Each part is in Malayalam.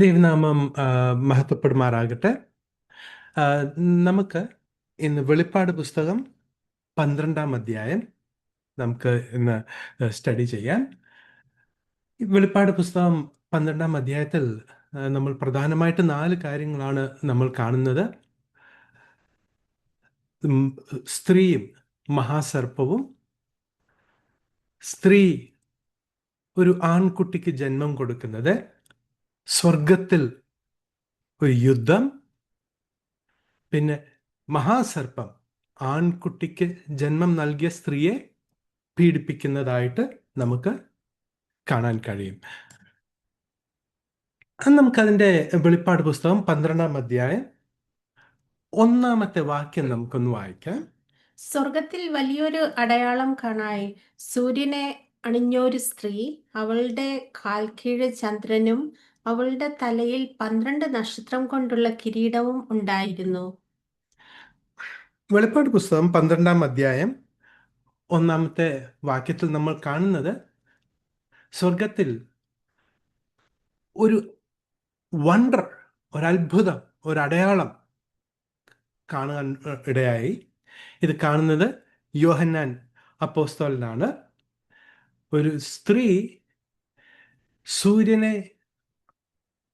ദൈവനാമം മഹത്വപ്പെടുമാറാകട്ടെ. ആ, നമുക്ക് ഇന്ന് വെളിപ്പാട് പുസ്തകം 12-ാം അധ്യായം നമുക്ക് ഇന്ന് സ്റ്റഡി ചെയ്യാം. ഈ വെളിപ്പാട് പുസ്തകം 12-ാം അധ്യായത്തിൽ നമ്മൾ പ്രധാനമായിട്ട് 4 കാര്യങ്ങളാണ് നമ്മൾ കാണുന്നത്. ഉം, സ്ത്രീയും മഹാസർപ്പവും, സ്ത്രീ ഒരു ആൺകുട്ടിക്ക് ജന്മം കൊടുക്കുന്നത്, സ്വർഗത്തിൽ ഒരു യുദ്ധം, പിന്നെ മഹാസർപ്പം ആൺകുട്ടിക്ക് ജന്മം നൽകിയ സ്ത്രീയെ പീഡിപ്പിക്കുന്നതായിട്ട് നമുക്ക് കാണാൻ കഴിയും. നമുക്കതിൻ്റെ വെളിപ്പാട് പുസ്തകം 12-ാം അധ്യായം 1-ാമത്തെ വാക്യം നമുക്കൊന്ന് വായിക്കാം. സ്വർഗത്തിൽ വലിയൊരു അടയാളം കാണായി. സൂര്യനെ അണിഞ്ഞൊരു സ്ത്രീ, അവളുടെ കാൽക്കീഴ് ചന്ദ്രനും അവളുടെ തലയിൽ 12 നക്ഷത്രം കൊണ്ടുള്ള കിരീടവും ഉണ്ടായിരുന്നു. വെളിപ്പാട് പുസ്തകം 12-ാം അധ്യായം 1-ാമത്തെ വാക്യത്തിൽ നമ്മൾ കാണുന്നത് സ്വർഗത്തിൽ ഒരു വണ്ടർ, ഒരത്ഭുതം, ഒരടയാളം കാണാൻ ഇടയായി. ഇത് കാണുന്നത് യോഹന്നാൻ അപ്പോസ്തലനാണ്. ഒരു സ്ത്രീ സൂര്യനെ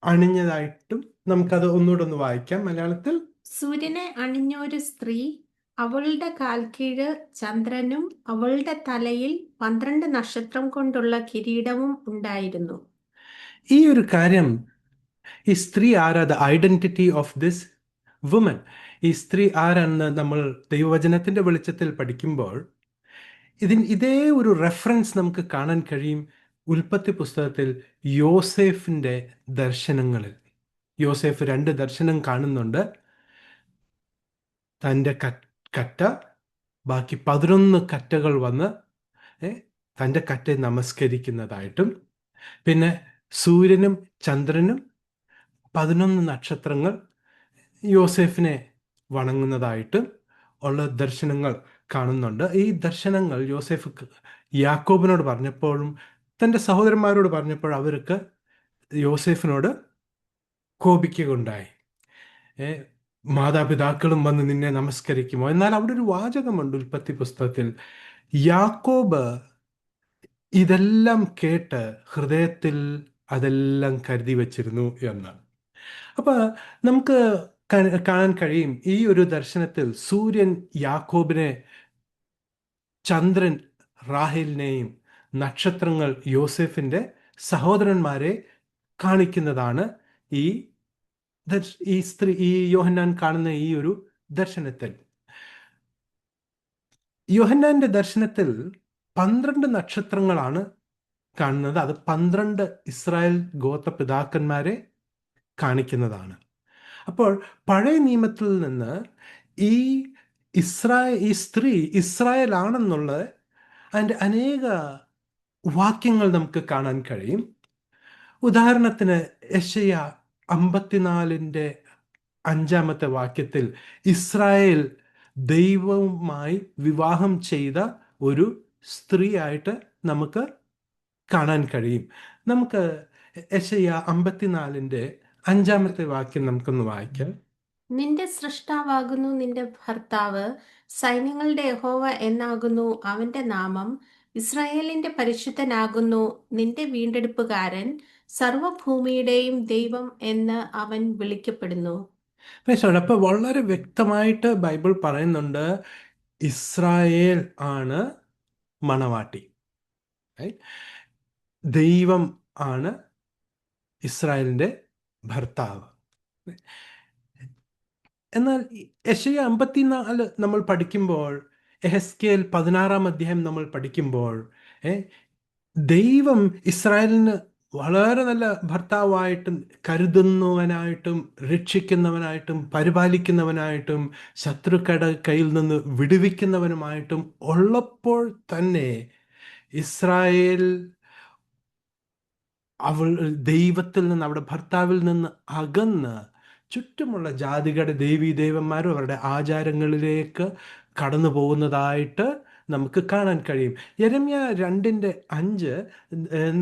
അണിഞ്ഞതായിട്ടും നമുക്കത് ഒന്നുകൂടെ ഒന്ന് വായിക്കാം മലയാളത്തിൽ. സൂര്യനെ അണിഞ്ഞൊരു സ്ത്രീ, അവളുടെ കാൽക്കീഴ് ചന്ദ്രനും അവളുടെ തലയിൽ 12 നക്ഷത്രം കൊണ്ടുള്ള കിരീടവും ഉണ്ടായിരുന്നു. ഈ ഒരു കാര്യം, ഈ സ്ത്രീ ആരാ, the identity of this woman, ഈ സ്ത്രീ ആരാണെന്ന് നമ്മൾ ദൈവവചനത്തിന്റെ വെളിച്ചത്തിൽ പഠിക്കുമ്പോൾ ഇതേ ഒരു റെഫറൻസ് നമുക്ക് കാണാൻ കഴിയും ഉൽപ്പത്തി പുസ്തകത്തിൽ യോസേഫിന്റെ ദർശനങ്ങളിൽ. യോസേഫ് 2 ദർശനം കാണുന്നുണ്ട്. തൻ്റെ കറ്റ, ബാക്കി 11 കറ്റകൾ വന്ന് തൻ്റെ കറ്റയെ നമസ്കരിക്കുന്നതായിട്ടും, പിന്നെ സൂര്യനും ചന്ദ്രനും 11 നക്ഷത്രങ്ങൾ യോസേഫിനെ വണങ്ങുന്നതായിട്ടും ഉള്ള ദർശനങ്ങൾ കാണുന്നുണ്ട്. ഈ ദർശനങ്ങൾ യോസേഫ് യാക്കോബിനോട് പറഞ്ഞപ്പോഴും തൻ്റെ സഹോദരന്മാരോട് പറഞ്ഞപ്പോൾ അവർക്ക് യോസേഫിനോട് കോപിക്കുകയുണ്ടായി. മാതാപിതാക്കളും വന്ന് നിന്നെ നമസ്കരിക്കുമോ? എന്നാൽ അവിടെ ഒരു വാചകമുണ്ട് ഉൽപ്പത്തി പുസ്തകത്തിൽ, യാക്കോബ് ഇതെല്ലാം കേട്ട് ഹൃദയത്തിൽ അതെല്ലാം കരുതി വച്ചിരുന്നു എന്ന്. അപ്പൊ നമുക്ക് കാണാൻ കഴിയും ഈ ഒരു ദർശനത്തിൽ സൂര്യൻ യാക്കോബിനെ, ചന്ദ്രൻ റാഹേലിനെയും, നക്ഷത്രങ്ങൾ യോസേഫിന്റെ സഹോദരന്മാരെ കാണിക്കുന്നതാണ് ഈ യോഹന്നാൻ കാണുന്ന ഈ ഒരു ദർശനത്തിൽ. യോഹന്നാന്റെ ദർശനത്തിൽ 12 നക്ഷത്രങ്ങളാണ് കാണുന്നത്. അത് 12 ഇസ്രായേൽ ഗോത്രപിതാക്കന്മാരെ കാണിക്കുന്നതാണ്. അപ്പോൾ പഴയ നിയമത്തിൽ നിന്ന് ഈ സ്ത്രീ ഇസ്രായേൽ ആണെന്നുള്ള അതിൻ്റെ അനേക വാക്യങ്ങൾ നമുക്ക് കാണാൻ കഴിയും. ഉദാഹരണത്തിന് യെശയ്യാ 54-ന്റെ 5-ാമത്തെ വാക്യത്തിൽ ഇസ്രായേൽ ദൈവവുമായി വിവാഹം ചെയ്ത ഒരു സ്ത്രീയായിട്ട് നമുക്ക് കാണാൻ കഴിയും. നമുക്ക് യെശയ്യാ 54-ന്റെ 5-ാമത്തെ വാക്യം നമുക്കൊന്ന് വായിക്കാം. നിന്റെ സൃഷ്ടാവാകുന്നു നിന്റെ ഭർത്താവ്, സൈന്യങ്ങളുടെ യഹോവ എന്നാകുന്നു അവന്റെ നാമം. ഇസ്രായേലിന്റെ പരിശുദ്ധനാകുന്നു നിന്റെ വീണ്ടെടുപ്പുകാരൻ, സർവഭൂമിയുടെയും ദൈവം എന്ന് അവൻ വിളിക്കപ്പെടുന്നു. അപ്പൊ വളരെ വ്യക്തമായിട്ട് ബൈബിൾ പറയുന്നുണ്ട്, ഇസ്രായേൽ ആണ് മണവാട്ടി. ദൈവം ആണ് ഇസ്രായേലിന്റെ ഭർത്താവ്. എന്നാൽ യെശയ്യാ 54 നമ്മൾ പഠിക്കുമ്പോൾ, എഹെസ്കേൽ 16-ാം അധ്യായം നമ്മൾ പഠിക്കുമ്പോൾ, ദൈവം ഇസ്രായേലിന് വളരെ നല്ല ഭർത്താവായിട്ടും കരുതുന്നവനായിട്ടും രക്ഷിക്കുന്നവനായിട്ടും പരിപാലിക്കുന്നവനായിട്ടും ശത്രുക്കളുടെ കയ്യിൽ നിന്ന് വിടുവിക്കുന്നവനുമായിട്ടും ഉള്ളപ്പോൾ തന്നെ ഇസ്രായേൽ ദൈവത്തിൽ നിന്ന്, അവിടെ ഭർത്താവിൽ നിന്ന് അകന്ന് ചുറ്റുമുള്ള ജാതികളുടെ ദേവീദേവന്മാരും അവരുടെ ആചാരങ്ങളിലേക്ക് കടന്നു പോകുന്നതായിട്ട് നമുക്ക് കാണാൻ കഴിയും. യെരമ്യ 2:5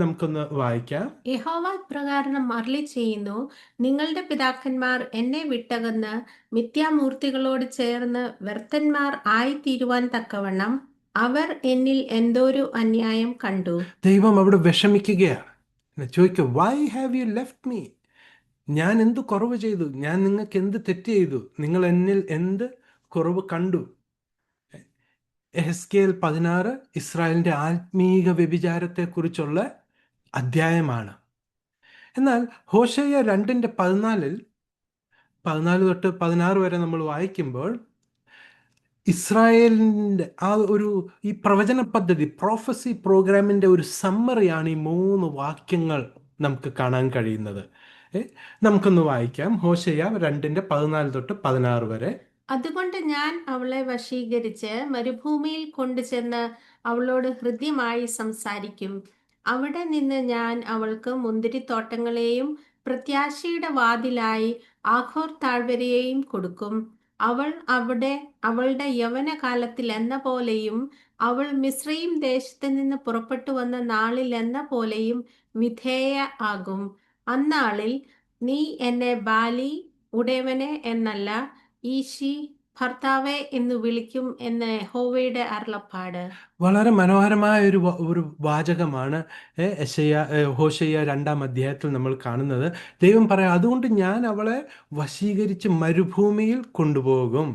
നമുക്കൊന്ന് വായിക്കാം. യഹോവ ഇപ്രകാരം അരുളി ചെയ്യുന്നു, നിങ്ങളുടെ പിതാക്കന്മാർ എന്നെ വിട്ടകന്ന് മിഥ്യാമൂർത്തികളോട് ചേർന്ന് വ്യർത്ഥന്മാർ ആയിത്തീരുവാൻ തക്കവണ്ണം അവർ എന്നിൽ എന്തോരു അന്യായം കണ്ടു. ദൈവം അവിടെ വിഷമിക്കുകയാണ്. ചോദിക്കുക, Y have you left me? ഞാൻ എന്ത് കുറവ് ചെയ്തു? ഞാൻ നിങ്ങൾക്ക് എന്ത് തെറ്റ് ചെയ്തു? നിങ്ങൾ എന്നിൽ എന്ത് കുറവ് കണ്ടു? എഹെസ്കേൽ 16 ഇസ്രായേലിന്റെ ആത്മീക വ്യഭിചാരത്തെക്കുറിച്ചുള്ള അധ്യായമാണ്. എന്നാൽ ഹോശേയ 2:14 തൊട്ട് 16 വരെ നമ്മൾ വായിക്കുമ്പോൾ ഇസ്രായേലിൻ്റെ ഈ പ്രവചന പദ്ധതി, പ്രോഫസി പ്രോഗ്രാമിൻ്റെ ഒരു സമ്മറിയാണ് ഈ 3 വാക്യങ്ങൾ നമുക്ക് കാണാൻ കഴിയുന്നത്. നമുക്കൊന്ന് വായിക്കാം. ഹോശേയ 2:14 തൊട്ട് 16 വരെ. അതുകൊണ്ട് ഞാൻ അവളെ വശീകരിച്ച് മരുഭൂമിയിൽ കൊണ്ടുചെന്ന് അവളോട് ഹൃദ്യമായി സംസാരിക്കും. അവിടെ നിന്ന് ഞാൻ അവൾക്ക് മുന്തിരിത്തോട്ടങ്ങളെയും പ്രത്യാശയുടെ വാതിലായി ആഖോർ താഴ്വരയെയും കൊടുക്കും. അവൾ അവിടെ അവളുടെ യൗവനകാലത്തിൽ എന്ന പോലെയും അവൾ മിസ്രയീം ദേശത്ത് നിന്ന് പുറപ്പെട്ടു വന്ന നാളിൽ എന്ന പോലെയും വിധേയ ആകും. അന്നാളിൽ നീ എന്നെ ബാലി ഉടയവനെ എന്നല്ല, ഈശി ഭർത്താവെ എന്ന് വിളിക്കും എന്ന് യഹോവയുടെ അരുളപ്പാട്. വളരെ മനോഹരമായ ഒരു വാചകമാണ് ഹോശേയ 2-ാം അധ്യായത്തിൽ നമ്മൾ കാണുന്നത്. ദൈവം പറയാം, അതുകൊണ്ട് ഞാൻ അവളെ വശീകരിച്ച് മരുഭൂമിയിൽ കൊണ്ടുപോകും,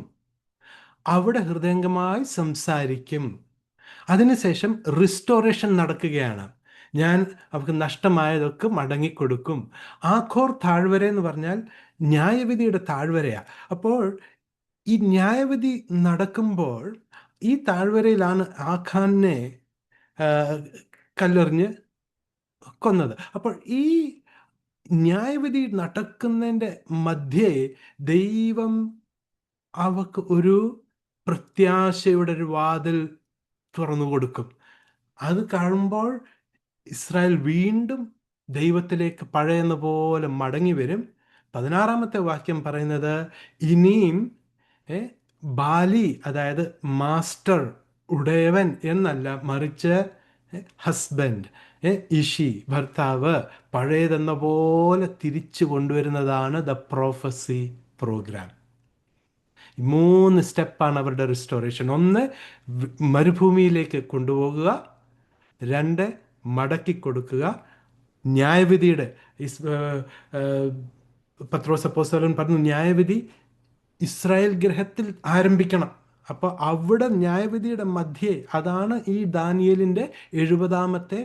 അവിടെ ഹൃദയംഗമായി സംസാരിക്കും. അതിനുശേഷം റിസ്റ്റോറേഷൻ നടക്കുകയാണ്. ഞാൻ അവർക്ക് നഷ്ടമായതൊക്കെ മടങ്ങിക്കൊടുക്കും. ആഖോർ താഴ്വര എന്ന് പറഞ്ഞാൽ ന്യായവിധിയുടെ താഴ്വരയാണ്. അപ്പോൾ ഈ ന്യായവിധി നടക്കുമ്പോൾ ഈ താഴ്വരയിലാണ് ആഖാനെ കല്ലെറിഞ്ഞ് കൊന്നത്. അപ്പോൾ ഈ ന്യായവിധി നടക്കുന്നതിൻ്റെ മധ്യേ ദൈവം അവക്ക് ഒരു പ്രത്യാശയുടെ ഒരു വാതിൽ തുറന്നു കൊടുക്കും. അത് കാണുമ്പോൾ ഇസ്രായേൽ വീണ്ടും ദൈവത്തിലേക്ക് പഴയെന്ന പോലെ മടങ്ങി വരും. 16-ാമത്തെ വാക്യം പറയുന്നത്, ഇനിയും ബാലി, അതായത് മാസ്റ്റർ, ഉടയവൻ എന്നല്ല, മറിച്ച് ഹസ്ബൻഡ്, ഇഷി, ഭർത്താവ്, പഴയതെന്ന പോലെ തിരിച്ചു കൊണ്ടുവരുന്നതാണ് ദ പ്രോഫസി പ്രോഗ്രാം. 3 സ്റ്റെപ്പാണ് അവരുടെ റിസ്റ്റോറേഷൻ. 1, മരുഭൂമിയിലേക്ക് കൊണ്ടുപോകുക. 2, മടക്കി കൊടുക്കുക. ന്യായവിധിയുടെ പത്രോസ് അപ്പോസ്തലൻ പറഞ്ഞു, ന്യായവിധി ഇസ്രായേൽ ഗൃഹത്തിൽ ആരംഭിക്കണം. അപ്പോൾ അവിടെ ന്യായവിധിയുടെ മധ്യേ, അതാണ് ഈ ദാനിയേലിൻ്റെ 70-ാമത്തെ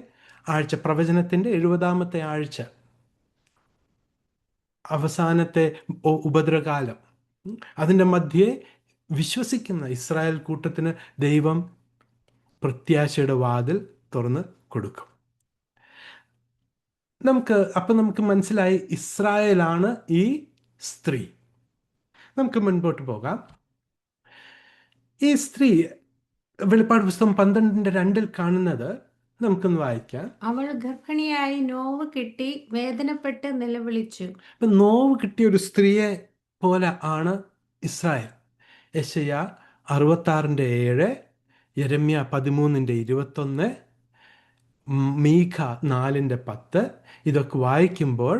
ആഴ്ച, പ്രവചനത്തിൻ്റെ 70-ാമത്തെ ആഴ്ച, അവസാനത്തെ ഉപദ്രവകാലം. അതിൻ്റെ മധ്യേ വിശ്വസിക്കുന്ന ഇസ്രായേൽ കൂട്ടത്തിന് ദൈവം പ്രത്യാശയുടെ വാതിൽ തുറന്ന് കൊടുക്കും. നമുക്ക് മനസ്സിലായി, ഇസ്രായേലാണ് ഈ സ്ത്രീ. നമുക്ക് മുൻപോട്ട് പോകാം. ഈ സ്ത്രീ വെളിപ്പാട് പുസ്തകം 12:2 കാണുന്നത് നമുക്കൊന്ന് വായിക്കാം. അവൾ ഗർഭിണിയായി നോവ് കിട്ടി വേദനപ്പെട്ട് നിലവിളിച്ചു. ഇപ്പം നോവ് കിട്ടിയ ഒരു സ്ത്രീയെ പോലെ ആണ് ഇസ്രായേൽ. യെശയ്യാ 66:7, യെരമ്യ 13:21, മീഖ 4:10 ഇതൊക്കെ വായിക്കുമ്പോൾ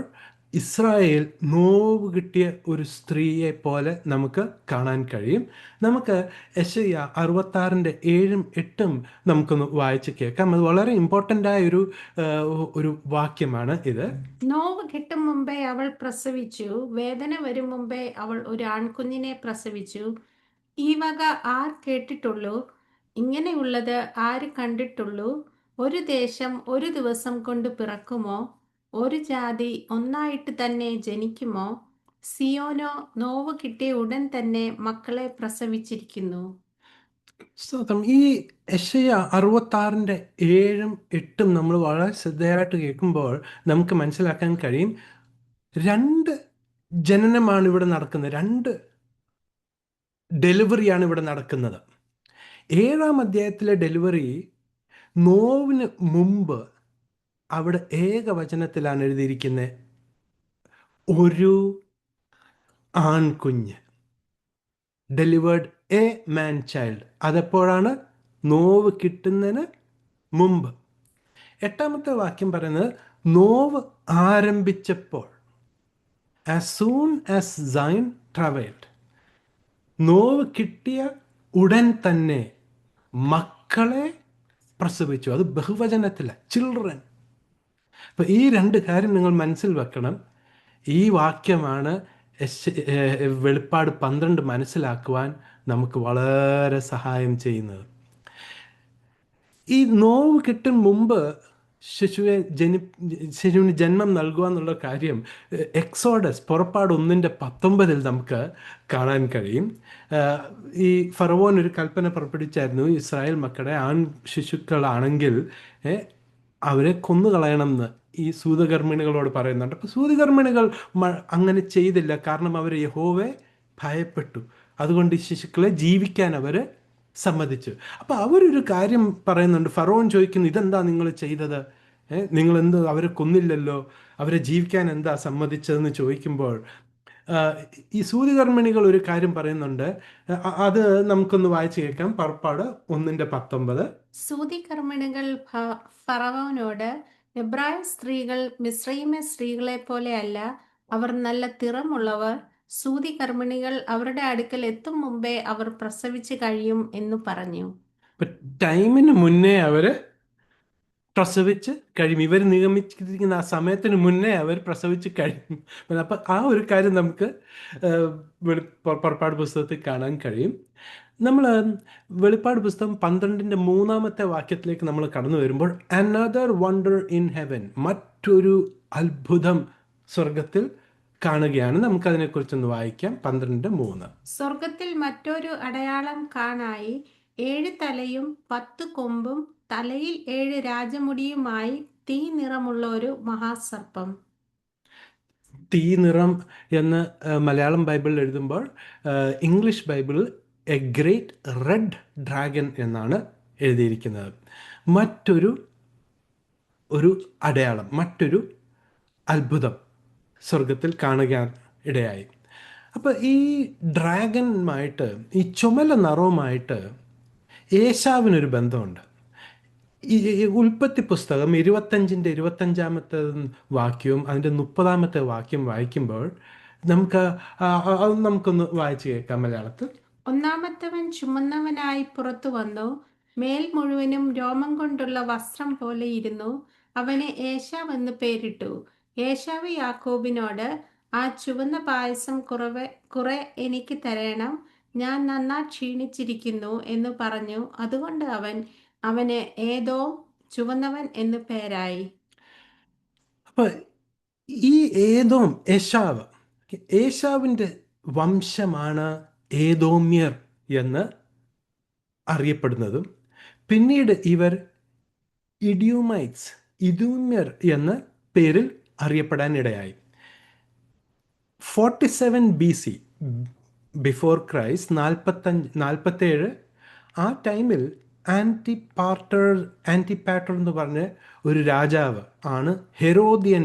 ഇസ്രായേൽ നോവ് കിട്ടിയ ഒരു സ്ത്രീയെ പോലെ നമുക്ക് കാണാൻ കഴിയും. നമുക്ക് യെശയ്യാ 66:7-8 നമുക്കൊന്ന് വായിച്ച് കേൾക്കാം. അത് വളരെ ഇമ്പോർട്ടൻ്റ് ആയ ഒരു വാക്യമാണ് ഇത്. നോവ് കിട്ടും മുമ്പേ അവൾ പ്രസവിച്ചു, വേദന വരും മുമ്പേ അവൾ ഒരു ആൺകുഞ്ഞിനെ പ്രസവിച്ചു. ഈ വക ആർ കേട്ടിട്ടുള്ളൂ? ഇങ്ങനെയുള്ളത് ആര് കണ്ടിട്ടുള്ളൂ? ഒരു ദേശം ഒരു ദിവസം കൊണ്ട് പിറക്കുമോ? ഒരു ജാതി ഒന്നായിട്ട് തന്നെ ജനിക്കുമോ? സിയോനോ നോവ് കിട്ടിയ ഉടൻ തന്നെ മക്കളെ പ്രസവിച്ചിരിക്കുന്നു. ഈ യെശയ്യാ 66:7-8 നമ്മൾ വളരെ ശ്രദ്ധയായിട്ട് കേൾക്കുമ്പോൾ നമുക്ക് മനസ്സിലാക്കാൻ കഴിയും, 2 ജനനമാണ് ഇവിടെ നടക്കുന്നത്, 2 ഡെലിവറിയാണ് ഇവിടെ നടക്കുന്നത്. 7-ാം അധ്യായത്തിലെ ഡെലിവറി നോവിന് മുമ്പ് അവിടെ ഏകവചനത്തിലാണ് എഴുതിയിരിക്കുന്നത്, ഒരു ആൺകുഞ്ഞ്, ഡെലിവേർഡ് എ മാൻ ചൈൽഡ്. അതെപ്പോഴാണ്? നോവ് കിട്ടുന്നതിന് മുമ്പ്. എട്ടാമത്തെ വാക്യം പറയുന്നത് നോവ് ആരംഭിച്ചപ്പോൾ, as soon as Zion travailed, നോവ് കിട്ടിയ ഉടൻ തന്നെ മക്കളെ പ്രസവിച്ചു. അത് ബഹുവചനത്തില, ചിൽഡ്രൻ. അപ്പൊ ഈ രണ്ട് കാര്യം നിങ്ങൾ മനസ്സിൽ വെക്കണം. ഈ വാക്യമാണ് വെളിപ്പാട് 12 മനസ്സിലാക്കുവാൻ നമുക്ക് വളരെ സഹായം ചെയ്യുന്നത്. ഈ നോവ് കിട്ടും മുമ്പ് ശിശുവിന് ജന്മം നൽകുക എന്നുള്ള കാര്യം എക്സോഡസ്, പുറപ്പാട് 1:19 നമുക്ക് കാണാൻ കഴിയും. ഈ ഫറവോൻ ഒരു കൽപ്പന പുറപ്പെടുവിച്ചായിരുന്നു, ഇസ്രായേൽ മക്കളുടെ ആൺ ശിശുക്കളാണെങ്കിൽ അവരെ കൊന്നുകളയണമെന്ന് ഈ സൂതകർമ്മിണികളോട് പറയുന്നുണ്ട്. അപ്പോൾ സൂതകർമ്മിണികൾ അങ്ങനെ ചെയ്തില്ല, കാരണം അവർ യഹോവയെ ഭയപ്പെട്ടു. അതുകൊണ്ട് ഈ ശിശുക്കളെ ജീവിക്കാൻ അവർ സമ്മതിച്ചു. അപ്പോൾ അവരൊരു കാര്യം പറയുന്നുണ്ട്. ഫറവോൻ ചോദിക്കുന്നു, ഇതെന്താ നിങ്ങൾ ചെയ്തത്? നിങ്ങൾ എന്ത് അവരെ കൊന്നില്ലല്ലോ, അവരെ ജീവിക്കാൻ എന്താ സമ്മതിച്ചതെന്ന് ചോദിക്കുമ്പോൾ ഈ സൂതികർമ്മിണികൾ ഒരു കാര്യം പറയുന്നുണ്ട്. അത് നമുക്കൊന്ന് വായിച്ചു കേൾക്കാം. പുറപ്പാട് 1:19. സൂതികർമ്മിണികൾ ഫറവോനോട്, എബ്രായ സ്ത്രീകൾ മിസ്രയീമ്യ സ്ത്രീകളെ പോലെയല്ല, അവർ നല്ല തിറമുള്ളവർ. സൂതികർമ്മിണികൾ അവരുടെ അടുക്കൽ എത്തും മുമ്പേ അവർ പ്രസവിച്ച് കഴിയും എന്ന് പറഞ്ഞു. ടൈമിന് മുന്നേ അവര് പ്രസവിച്ച് കഴിയും. ഇവർ നിഗമിച്ചിരിക്കുന്ന ആ സമയത്തിന് മുന്നേ അവർ പ്രസവിച്ച് കഴിയും. അപ്പം ആ ഒരു കാര്യം നമുക്ക് പുറപ്പാട് പുസ്തകത്തിൽ കാണാൻ കഴിയും. നമ്മൾ വെളിപ്പാട് പുസ്തകം 12:3 വാക്യത്തിലേക്ക് നമ്മൾ കടന്നു വരുമ്പോൾ, അനദർ വണ്ടർ ഇൻ ഹെവൻ, മറ്റൊരു അത്ഭുതം സ്വർഗത്തിൽ കാണുകയാണ്. നമുക്കതിനെക്കുറിച്ചൊന്ന് വായിക്കാം. 12:3. സ്വർഗത്തിൽ മറ്റൊരു അടയാളം കാണായി, 7 തലയും 10 കൊമ്പും തലയിൽ 7 രാജമുടിയുമായി തീ നിറമുള്ള ഒരു മഹാസർപ്പം. തീ നിറം എന്ന് മലയാളം ബൈബിളിൽ എഴുതുമ്പോൾ, ഇംഗ്ലീഷ് ബൈബിളിൽ എ ഗ്രേറ്റ് റെഡ് ഡ്രാഗൺ എന്നാണ് എഴുതിയിരിക്കുന്നത്. മറ്റൊരു അടയാളം, മറ്റൊരു അത്ഭുതം സ്വർഗത്തിൽ കാണുക ഇടയായി. അപ്പോൾ ഈ ഡ്രാഗനുമായിട്ട്, ഈ ചുമല നിറവുമായിട്ട് ഏശാവിനൊരു ബന്ധമുണ്ട്. ഈ ഉൽപ്പത്തി പുസ്തകം 25-25 വാക്യവും അതിൻ്റെ 30 വാക്യം വായിക്കുമ്പോൾ നമുക്കൊന്ന് വായിച്ചു കേൾക്കാം മലയാളത്തിൽ. ഒന്നാമത്തവൻ ചുമന്നവനായി പുറത്തു വന്നു, മേൽ മുഴുവനും രോമം കൊണ്ടുള്ള വസ്ത്രം പോലെ ഇരുന്നു. അവന് ഏശാവ് എന്ന് പേരിട്ടു. ഏശാവ് യാക്കോബിനോട്, ആ ചുവന്ന പായസം കുറെ എനിക്ക് തരണം, ഞാൻ നന്നാ ക്ഷീണിച്ചിരിക്കുന്നു എന്ന് പറഞ്ഞു. അതുകൊണ്ട് അവന് ഏദോം, ചുവന്നവൻ എന്ന് പേരായി. അപ്പൊ ഈ ഏദോം, ഏശാവിൻ്റെ വംശമാണ് ഏദോമ്യർ എന്ന് അറിയപ്പെടുന്നതും, പിന്നീട് ഇവർ ഇദൂമ്യർ എന്ന പേരിൽ അറിയപ്പെടാൻ ഇടയായി. 47 BC, ബിഫോർ ക്രൈസ്റ്റ്, 47 ആ ടൈമിൽ ആൻറ്റിപാറ്റർ എന്ന് പറഞ്ഞ ഒരു രാജാവ് ആണ് ഹെരോദിയൻ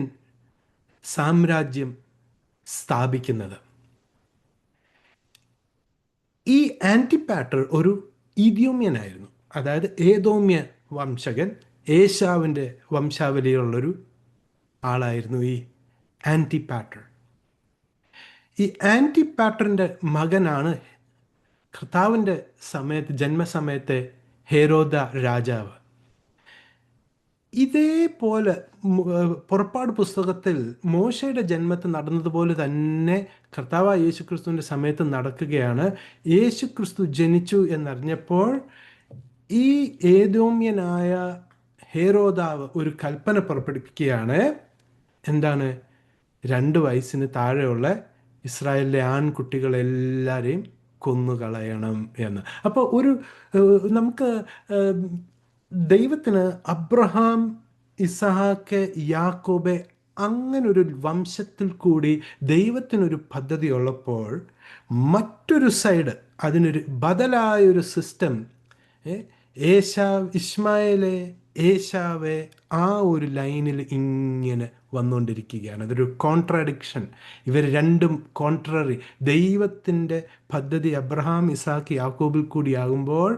സാമ്രാജ്യം സ്ഥാപിക്കുന്നത്. ഈ ആൻറ്റിപാറ്റർ ഒരു ഇദ്യോമ്യനായിരുന്നു, അതായത് ഏദോമ്യ വംശകൻ, ഏശാവിൻ്റെ വംശാവലിയുള്ളൊരു ആളായിരുന്നു ഈ ആൻറ്റിപാറ്റർ. ഈ ആൻറ്റിപാറ്ററിൻ്റെ മകനാണ് കർത്താവിൻ്റെ ജന്മസമയത്തെ ഹെരോദ രാജാവ്. ഇതേപോലെ പുറപ്പാട് പുസ്തകത്തിൽ മോശയുടെ ജന്മത്തിൽ നടന്നതുപോലെ തന്നെ കർത്താവായ യേശുക്രിസ്തുവിൻ്റെ സമയത്ത് നടക്കുകയാണ്. യേശുക്രിസ്തു ജനിച്ചു എന്നറിഞ്ഞപ്പോൾ ഈ ഏദോമ്യനായ ഹെരോദാവ് ഒരു കൽപ്പന പുറപ്പെടുവിക്കുകയാണ്. എന്താണ്? 2 വയസ്സിന് താഴെയുള്ള ഇസ്രായേലിലെ ആൺകുട്ടികളെല്ലാവരെയും കൊന്നുകളയണം എന്ന്. അപ്പോൾ നമുക്ക് ദൈവത്തിന് അബ്രഹാം, ഇസഹാക്ക്, യാക്കോബെ അങ്ങനൊരു വംശത്തിൽ കൂടി ദൈവത്തിനൊരു പദ്ധതി ഉള്ളപ്പോൾ, മറ്റൊരു സൈഡ്, അതിനൊരു ബദലായൊരു സിസ്റ്റം, ഇസ്മായേലെ ഏശാവെ ആ ഒരു ലൈനിൽ ഇങ്ങനെ വന്നുകൊണ്ടിരിക്കുകയാണ്. അതൊരു കോൺട്രാഡിക്ഷൻ. ഇവർ രണ്ടും കോൺട്രറി. ദൈവത്തിൻ്റെ പദ്ധതി അബ്രഹാം, ഇസാക്ക്, യാക്കോബിൽ കൂടിയാകുമ്പോൾ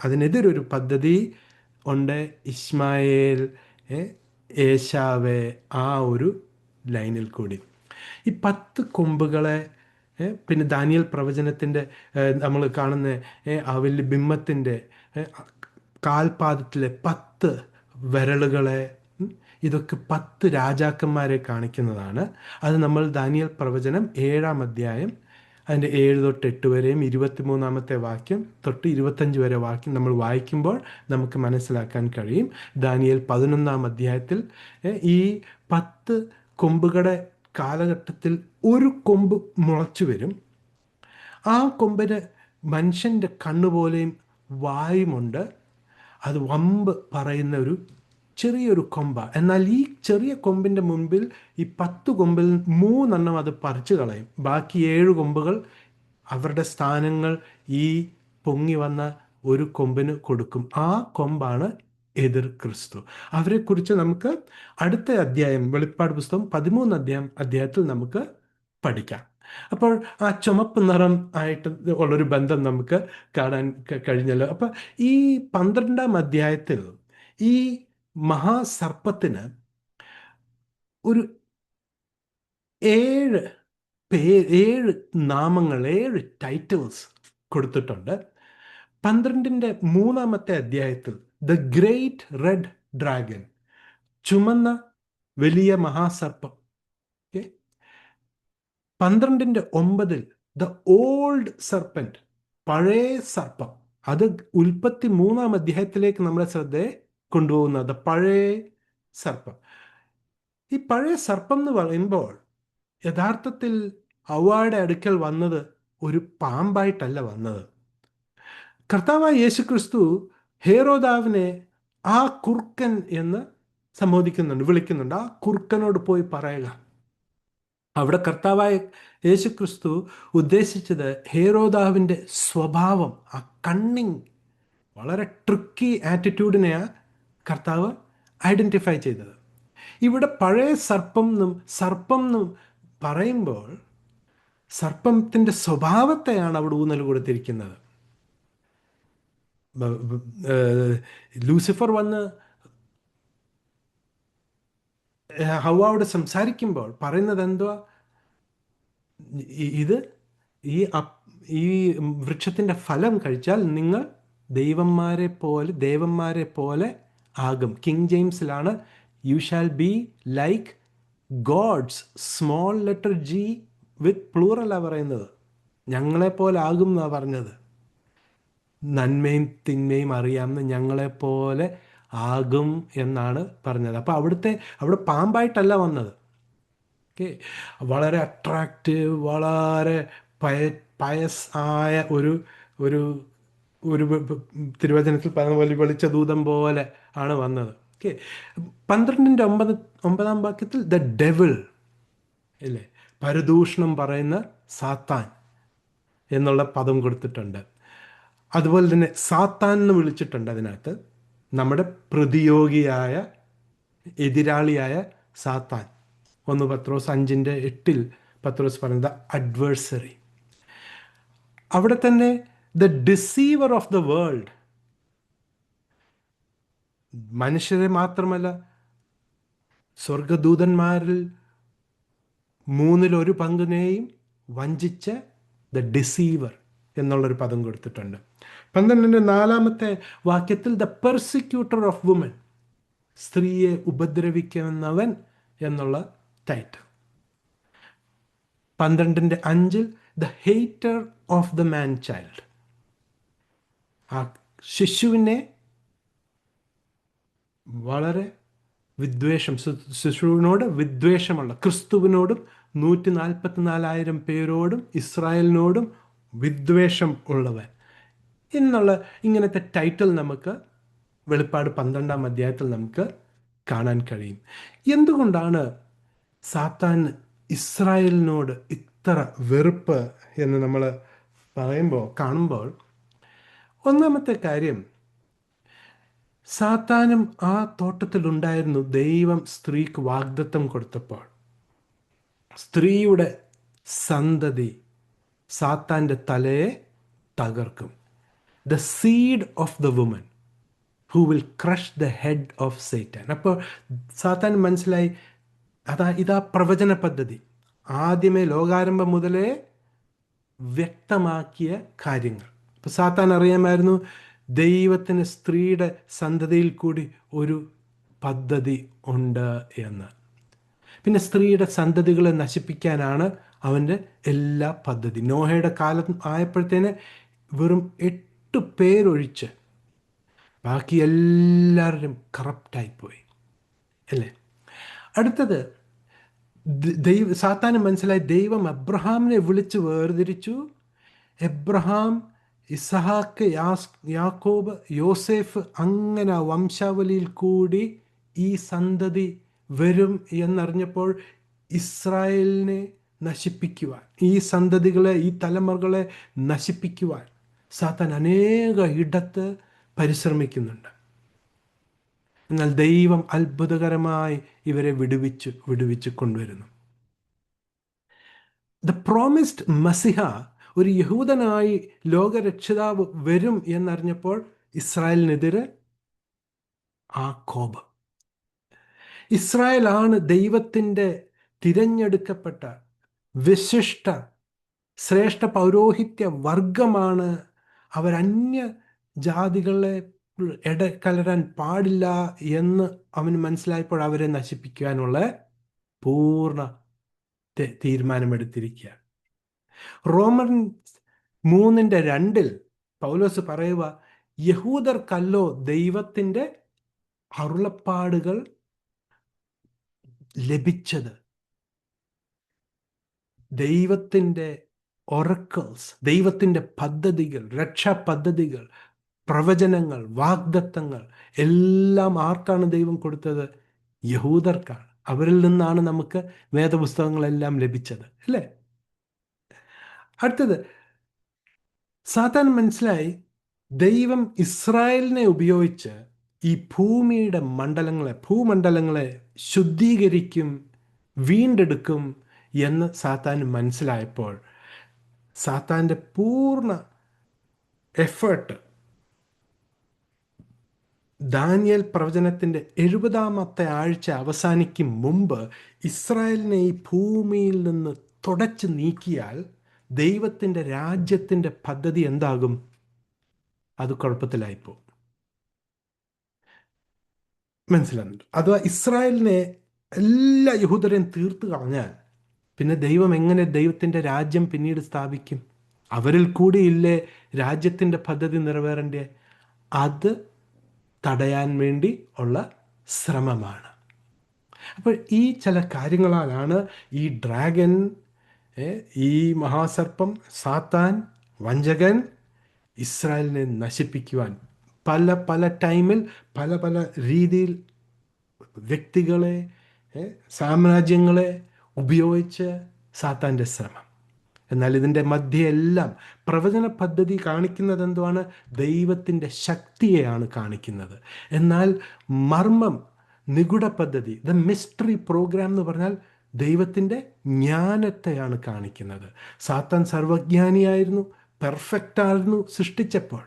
അതിനെതിരൊരു പദ്ധതി ഉണ്ട്. ഇസ്മായേൽ, ഏ, ഏശാവെ, ആ ഒരു ലൈനിൽ കൂടി ഈ 10 കൊമ്പുകളെ, പിന്നെ ദാനിയേൽ പ്രവചനത്തിൻ്റെ നമ്മൾ കാണുന്ന ആ വലിയ ബിംബത്തിൻ്റെ കാൽപാദത്തിലെ 10 വിരലുകളെ, ഇതൊക്കെ 10 രാജാക്കന്മാരെ കാണിക്കുന്നതാണ്. അത് നമ്മൾ ദാനിയേൽ പ്രവചനം 7-ാം അധ്യായം അതിൻ്റെ 7 തൊട്ട് 8 വരെയും 23-ാമത്തെ വാക്യം തൊട്ട് 25 വരെ വാക്യം നമ്മൾ വായിക്കുമ്പോൾ നമുക്ക് മനസ്സിലാക്കാൻ കഴിയും. ദാനിയേൽ 11-ാം അധ്യായത്തിൽ ഈ 10 കൊമ്പുകളുടെ കാലഘട്ടത്തിൽ ഒരു കൊമ്പ് മുളച്ചു വരും. ആ കൊമ്പിന് മനുഷ്യൻ്റെ കണ്ണുപോലെയും വായുമുണ്ട്. അത് വമ്പ് പറയുന്ന ഒരു ചെറിയൊരു കൊമ്പ. എന്നാൽ ഈ ചെറിയ കൊമ്പിൻ്റെ മുൻപിൽ ഈ 10 കൊമ്പിൽ 3 അത് പറിച്ചു കളയും. ബാക്കി 7 കൊമ്പുകൾ അവരുടെ സ്ഥാനങ്ങൾ ഈ പൊങ്ങി വന്ന ഒരു കൊമ്പിന് കൊടുക്കും. ആ കൊമ്പാണ് എതിർ ക്രിസ്തു. അവരെക്കുറിച്ച് നമുക്ക് അടുത്ത അധ്യായം, വെളിപ്പാട് പുസ്തകം 13-ാം അധ്യായത്തിൽ നമുക്ക് പഠിക്കാം. അപ്പോൾ ആ ചുമപ്പ് നിറം ആയിട്ട് ഉള്ളൊരു ബന്ധം നമുക്ക് കാണാൻ കഴിഞ്ഞല്ലോ. അപ്പം ഈ 12-ാം അധ്യായത്തിൽ ഈ മഹാസർപ്പത്തിന് ഒരു 7 നാമങ്ങൾ, 7 ടൈറ്റിൽസ് കൊടുത്തിട്ടുണ്ട്. 12-ന്റെ 3-ാമത്തെ അധ്യായത്തിൽ ദ ഗ്രേറ്റ് റെഡ് ഡ്രാഗൺ, ചുമന്ന വലിയ മഹാസർപ്പം. 12-ന്റെ 9-ൽ ദ ഓൾഡ് സർപ്പൻറ്റ്, പഴയ സർപ്പം. അത് ഉൽപ്പത്തി 3-ാം അധ്യായത്തിലേക്ക് നമ്മളെ ശ്രദ്ധയെ കൊണ്ടുപോകുന്നത് പഴയ സർപ്പം. ഈ പഴയ സർപ്പം എന്ന് പറയുമ്പോൾ യഥാർത്ഥത്തിൽ ഹവ്വയുടെ അടുക്കൽ വന്നത് ഒരു പാമ്പായിട്ടല്ല വന്നത്. കർത്താവായ യേശുക്രിസ്തു ഹേരോദാവിനെ ആ കുറുക്കൻ എന്ന് വിളിക്കുന്നുണ്ട്. ആ കുറുക്കനോട് പോയി പറയുക. അവിടെ കർത്താവായ യേശുക്രിസ്തു ഉദ്ദേശിച്ചത് ഹേരോദാവിൻ്റെ സ്വഭാവം, ആ കണ്ണിങ്, വളരെ ട്രിക്കി ആറ്റിറ്റ്യൂഡിനെയാണ് കർത്താവ് ഐഡൻറ്റിഫൈ ചെയ്തത്. ഇവിടെ പഴയ സർപ്പം എന്നും പറയുമ്പോൾ സർപ്പത്തിൻ്റെ സ്വഭാവത്തെയാണ് അവിടെ ഊന്നൽ കൊടുത്തിരിക്കുന്നത്. ലൂസിഫർ വന്ന് ഹവ്വയോട് സംസാരിക്കുമ്പോൾ പറയുന്നത് എന്തുവാ? ഇത് ഈ വൃക്ഷത്തിൻ്റെ ഫലം കഴിച്ചാൽ നിങ്ങൾ ദേവന്മാരെ പോലെ ആകും. കിങ് ജെയിംസിലാണ് you shall be like gods, small letter G with പ്ലൂറലാണ് പറയുന്നത്. ഞങ്ങളെപ്പോലെ ആകും എന്നാണ് പറഞ്ഞത്. നന്മയും തിന്മയും അറിയാമെന്ന് ഞങ്ങളെപ്പോലെ ആകും എന്നാണ് പറഞ്ഞത്. അപ്പോൾ അവിടെ പാമ്പായിട്ടല്ല വന്നത്. ഓക്കെ, വളരെ അട്രാക്റ്റീവ്, വളരെ പയസ് ആയ ഒരു തിരുവചനത്തിൽ പറഞ്ഞ പോലെ വെളിച്ച ദൂതം പോലെ ആണ് വന്നത്. ഓക്കെ, 12-ന്റെ 9-ാം വാക്യത്തിൽ ദ ഡെവിൾ, അല്ലേ, പരദൂഷണം പറയുന്ന സാത്താൻ എന്നുള്ള പദം കൊടുത്തിട്ടുണ്ട്. അതുപോലെ തന്നെ സാത്താൻ എന്ന് വിളിച്ചിട്ടുണ്ട് അതിനകത്ത്. നമ്മുടെ പ്രതിയോഗിയായ, എതിരാളിയായ സാത്താൻ. 1 പത്രോസ് 5:8 പത്രോസ് പറയുന്നത് അഡ്വേഴ്സറി. അവിടെ തന്നെ the deceiver of the world, മനുഷ്യരെ മാത്രമല്ല സ്വർഗദൂതന്മാരിൽ 3-ൽ 1 പങ്കിനെയും വഞ്ചിച്ച ദ ഡിസീവർ എന്നുള്ളൊരു പദം കൊടുത്തിട്ടുണ്ട്. 12-ന്റെ 4-ാമത്തെ വാക്യത്തിൽ ദ പെർസിക്യൂട്ടർ ഓഫ് വുമൻ, സ്ത്രീയെ ഉപദ്രവിക്കുന്നവൻ എന്നുള്ള ടൈറ്റിൽ. 12-ന്റെ 5-ൽ the hater of the man child, ആ ശിശുവിനെ വളരെ ശിശുവിനോട് വിദ്വേഷമുള്ള, ക്രിസ്തുവിനോടും 144,000 പേരോടും ഇസ്രായേലിനോടും വിദ്വേഷം ഉള്ളവൻ എന്നുള്ള ഇങ്ങനത്തെ ടൈറ്റിൽ നമുക്ക് വെളിപ്പാട് 12-ാം അധ്യായത്തിൽ നമുക്ക് കാണാൻ കഴിയും. എന്തുകൊണ്ടാണ് സാത്താൻ ഇസ്രായേലിനോട് ഇത്ര വെറുപ്പ് എന്ന് നമ്മൾ കാണുമ്പോൾ ഒന്നാമത്തെ കാര്യം, സാത്താനും ആ തോട്ടത്തിലുണ്ടായിരുന്നു. ദൈവം സ്ത്രീക്ക് വാഗ്ദത്തം കൊടുത്തപ്പോൾ സ്ത്രീയുടെ സന്തതി സാത്താൻ്റെ തലയെ തകർക്കും. The seed of the woman who will crush the head of Satan. അപ്പോൾ സാത്താൻ മനസ്സിലായി, ഇതാ പ്രവചന പദ്ധതി. ആദ്യമേ ലോകാരംഭം മുതലേ വ്യക്തമാക്കിയ കാര്യങ്ങൾ. ഇപ്പൊ സാത്താൻ അറിയാമായിരുന്നു ദൈവത്തിന് സ്ത്രീയുടെ സന്തതിയിൽ കൂടി ഒരു പദ്ധതി ഉണ്ട് എന്ന്. പിന്നെ സ്ത്രീയുടെ സന്തതികളെ നശിപ്പിക്കാനാണ് അവൻ്റെ എല്ലാ പദ്ധതി. നോഹയുടെ കാലം ആയപ്പോഴത്തേന് വെറും 8 പേരൊഴിച്ച് ബാക്കി എല്ലാവരും കറപ്റ്റായിപ്പോയി അല്ലേ. അടുത്തത് സാത്താന് മനസ്സിലായി ദൈവം അബ്രഹാമിനെ വിളിച്ച് വേർതിരിച്ചു. എബ്രഹാം, ഇസഹാക്ക്, യാക്കോബ്, യോസേഫ്, അങ്ങനെ ആ വംശാവലിയിൽ കൂടി ഈ സന്തതി വരും എന്നറിഞ്ഞപ്പോൾ ഇസ്രായേലിനെ നശിപ്പിക്കുവാൻ, ഈ സന്തതികളെ, ഈ തലമുറകളെ നശിപ്പിക്കുവാൻ സാത്താൻ അനേക ഇടത്ത് പരിശ്രമിക്കുന്നുണ്ട്. എന്നാൽ ദൈവം അത്ഭുതകരമായി ഇവരെ വിടുവിച്ച് കൊണ്ടുവരുന്നു. ദ പ്രോമിസ്ഡ് മസിഹ, ഒരു യഹൂദനായി ലോകരക്ഷിതാവ് വരും എന്നറിഞ്ഞപ്പോൾ ഇസ്രായേലിനെതിരെ ആ കോപം. ഇസ്രായേലാണ് ദൈവത്തിൻ്റെ തിരഞ്ഞെടുക്കപ്പെട്ട വിശിഷ്ട ശ്രേഷ്ഠ പൗരോഹിത്യ വർഗമാണ്. അവരന്യ ജാതികളെ ഇടകലരാൻ പാടില്ല എന്ന് അവന് മനസ്സിലായപ്പോൾ അവരെ നശിപ്പിക്കാനുള്ള പൂർണ്ണ തീരുമാനമെടുത്തിരിക്കുക. റോമൻ 3:2 പൗലോസ് പറയുക, യഹൂദർക്കല്ലോ ദൈവത്തിൻ്റെ അരുളപ്പാടുകൾ ലഭിച്ചത്, ദൈവത്തിൻ്റെ ഒറക്കിൾസ്, ദൈവത്തിൻ്റെ പദ്ധതികൾ, രക്ഷാ പദ്ധതികൾ, പ്രവചനങ്ങൾ, വാഗ്ദത്തങ്ങൾ എല്ലാം ആർക്കാണ് ദൈവം കൊടുത്തത്? യഹൂദർക്കാണ്. അവരിൽ നിന്നാണ് നമുക്ക് വേദപുസ്തകങ്ങളെല്ലാം ലഭിച്ചത് അല്ലേ. അടുത്തത്, സാത്താൻ മനസ്സിലായി ദൈവം ഇസ്രായേലിനെ ഉപയോഗിച്ച് ഈ ഭൂമണ്ഡലങ്ങളെ ശുദ്ധീകരിക്കും, വീണ്ടെടുക്കും എന്ന് സാത്താൻ മനസ്സിലായപ്പോൾ സാത്താൻ്റെ പൂർണ്ണ എഫേർട്ട് ദാനിയേൽ പ്രവചനത്തിൻ്റെ 70-ാമത്തെ ആഴ്ച അവസാനിക്കും മുമ്പ് ഇസ്രായേലിനെ ഈ ഭൂമിയിൽ നിന്ന് തുടച്ചു നീക്കിയാൽ ദൈവത്തിൻ്റെ രാജ്യത്തിൻ്റെ പദ്ധതി എന്താകും? അത് കുഴപ്പത്തിലായിപ്പോകും. മനസ്സിലാകുന്നുണ്ട്? അഥവാ ഇസ്രായേലിനെ എല്ലാ യഹൂദരെയും തീർത്തു കളഞ്ഞാൽ പിന്നെ ദൈവം എങ്ങനെ ദൈവത്തിൻ്റെ രാജ്യം പിന്നീട് സ്ഥാപിക്കും? അവരിൽ കൂടിയില്ലേ രാജ്യത്തിൻ്റെ പദ്ധതി നിറവേറേണ്ടേ? അത് തടയാൻ വേണ്ടി ഉള്ള ശ്രമമാണ്. അപ്പോൾ ഈ ചില കാര്യങ്ങളാലാണ് ഈ ഡ്രാഗൻ, ഈ മഹാസർപ്പം, സാത്താൻ, വഞ്ചകൻ ഇസ്രായേലിനെ നശിപ്പിക്കുവാൻ പല ടൈമിൽ പല രീതിയിൽ വ്യക്തികളെ, സാമ്രാജ്യങ്ങളെ ഉപയോഗിച്ച് സാത്താൻ്റെ ശ്രമം. എന്നാൽ ഇതിൻ്റെ മധ്യയെല്ലാം പ്രവചന പദ്ധതി കാണിക്കുന്നത് എന്തുവാണ്? ദൈവത്തിൻ്റെ ശക്തിയെയാണ് കാണിക്കുന്നത്. എന്നാൽ മർമ്മം, നിഗൂഢ പദ്ധതി, ദ മിസ്റ്ററി പ്രോഗ്രാം എന്ന് പറഞ്ഞാൽ ദൈവത്തിൻ്റെ ജ്ഞാനത്തെയാണ് കാണിക്കുന്നത്. സാത്താൻ സർവജ്ഞാനിയായിരുന്നു, പെർഫെക്റ്റ് ആയിരുന്നു സൃഷ്ടിച്ചപ്പോൾ.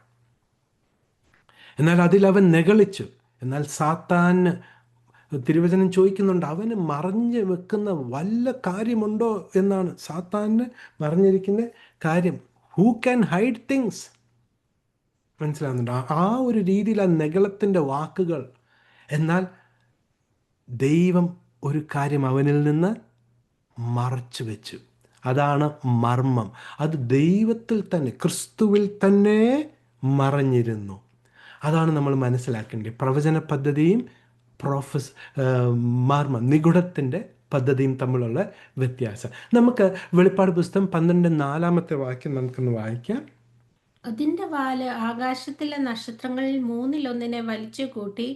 എന്നാൽ അതിൽ അവൻ നെഗളിച്ചു. എന്നാൽ സാത്താന് തിരുവചനം ചോദിക്കുന്നുണ്ട്, അവന് മറഞ്ഞു വെക്കുന്ന വല്ല കാര്യമുണ്ടോ എന്നാണ്. സാത്താന് മറഞ്ഞിരിക്കുന്ന കാര്യം, ഹൂ ക്യാൻ ഹൈഡ് തിങ്സ്? മനസ്സിലാകുന്നുണ്ട്? ആ ഒരു രീതിയിൽ ആ നെഗളത്തിൻ്റെ വാക്കുകൾ. എന്നാൽ ദൈവം ഒരു കാര്യം അവനിൽ നിന്ന് മറച്ചു വെച്ചു. അതാണ് മർമ്മം. അത് ദൈവത്തിൽ തന്നെ, ക്രിസ്തുവിൽ തന്നെ മറഞ്ഞിരുന്നു. അതാണ് നമ്മൾ മനസ്സിലാക്കേണ്ടത്. പ്രവചന പദ്ധതിയും മർമ്മം, നിഗൂഢത്തിൻ്റെ പദ്ധതിയും തമ്മിലുള്ള വ്യത്യാസം. നമുക്ക് വെളിപ്പാട് പുസ്തകം 12:4 വാക്യം നമുക്കൊന്ന് വായിക്കാം. അതിന്റെ വാല് ആകാശത്തിലെ നക്ഷത്രങ്ങളിൽ 1/3 വലിച്ചു കൂട്ടി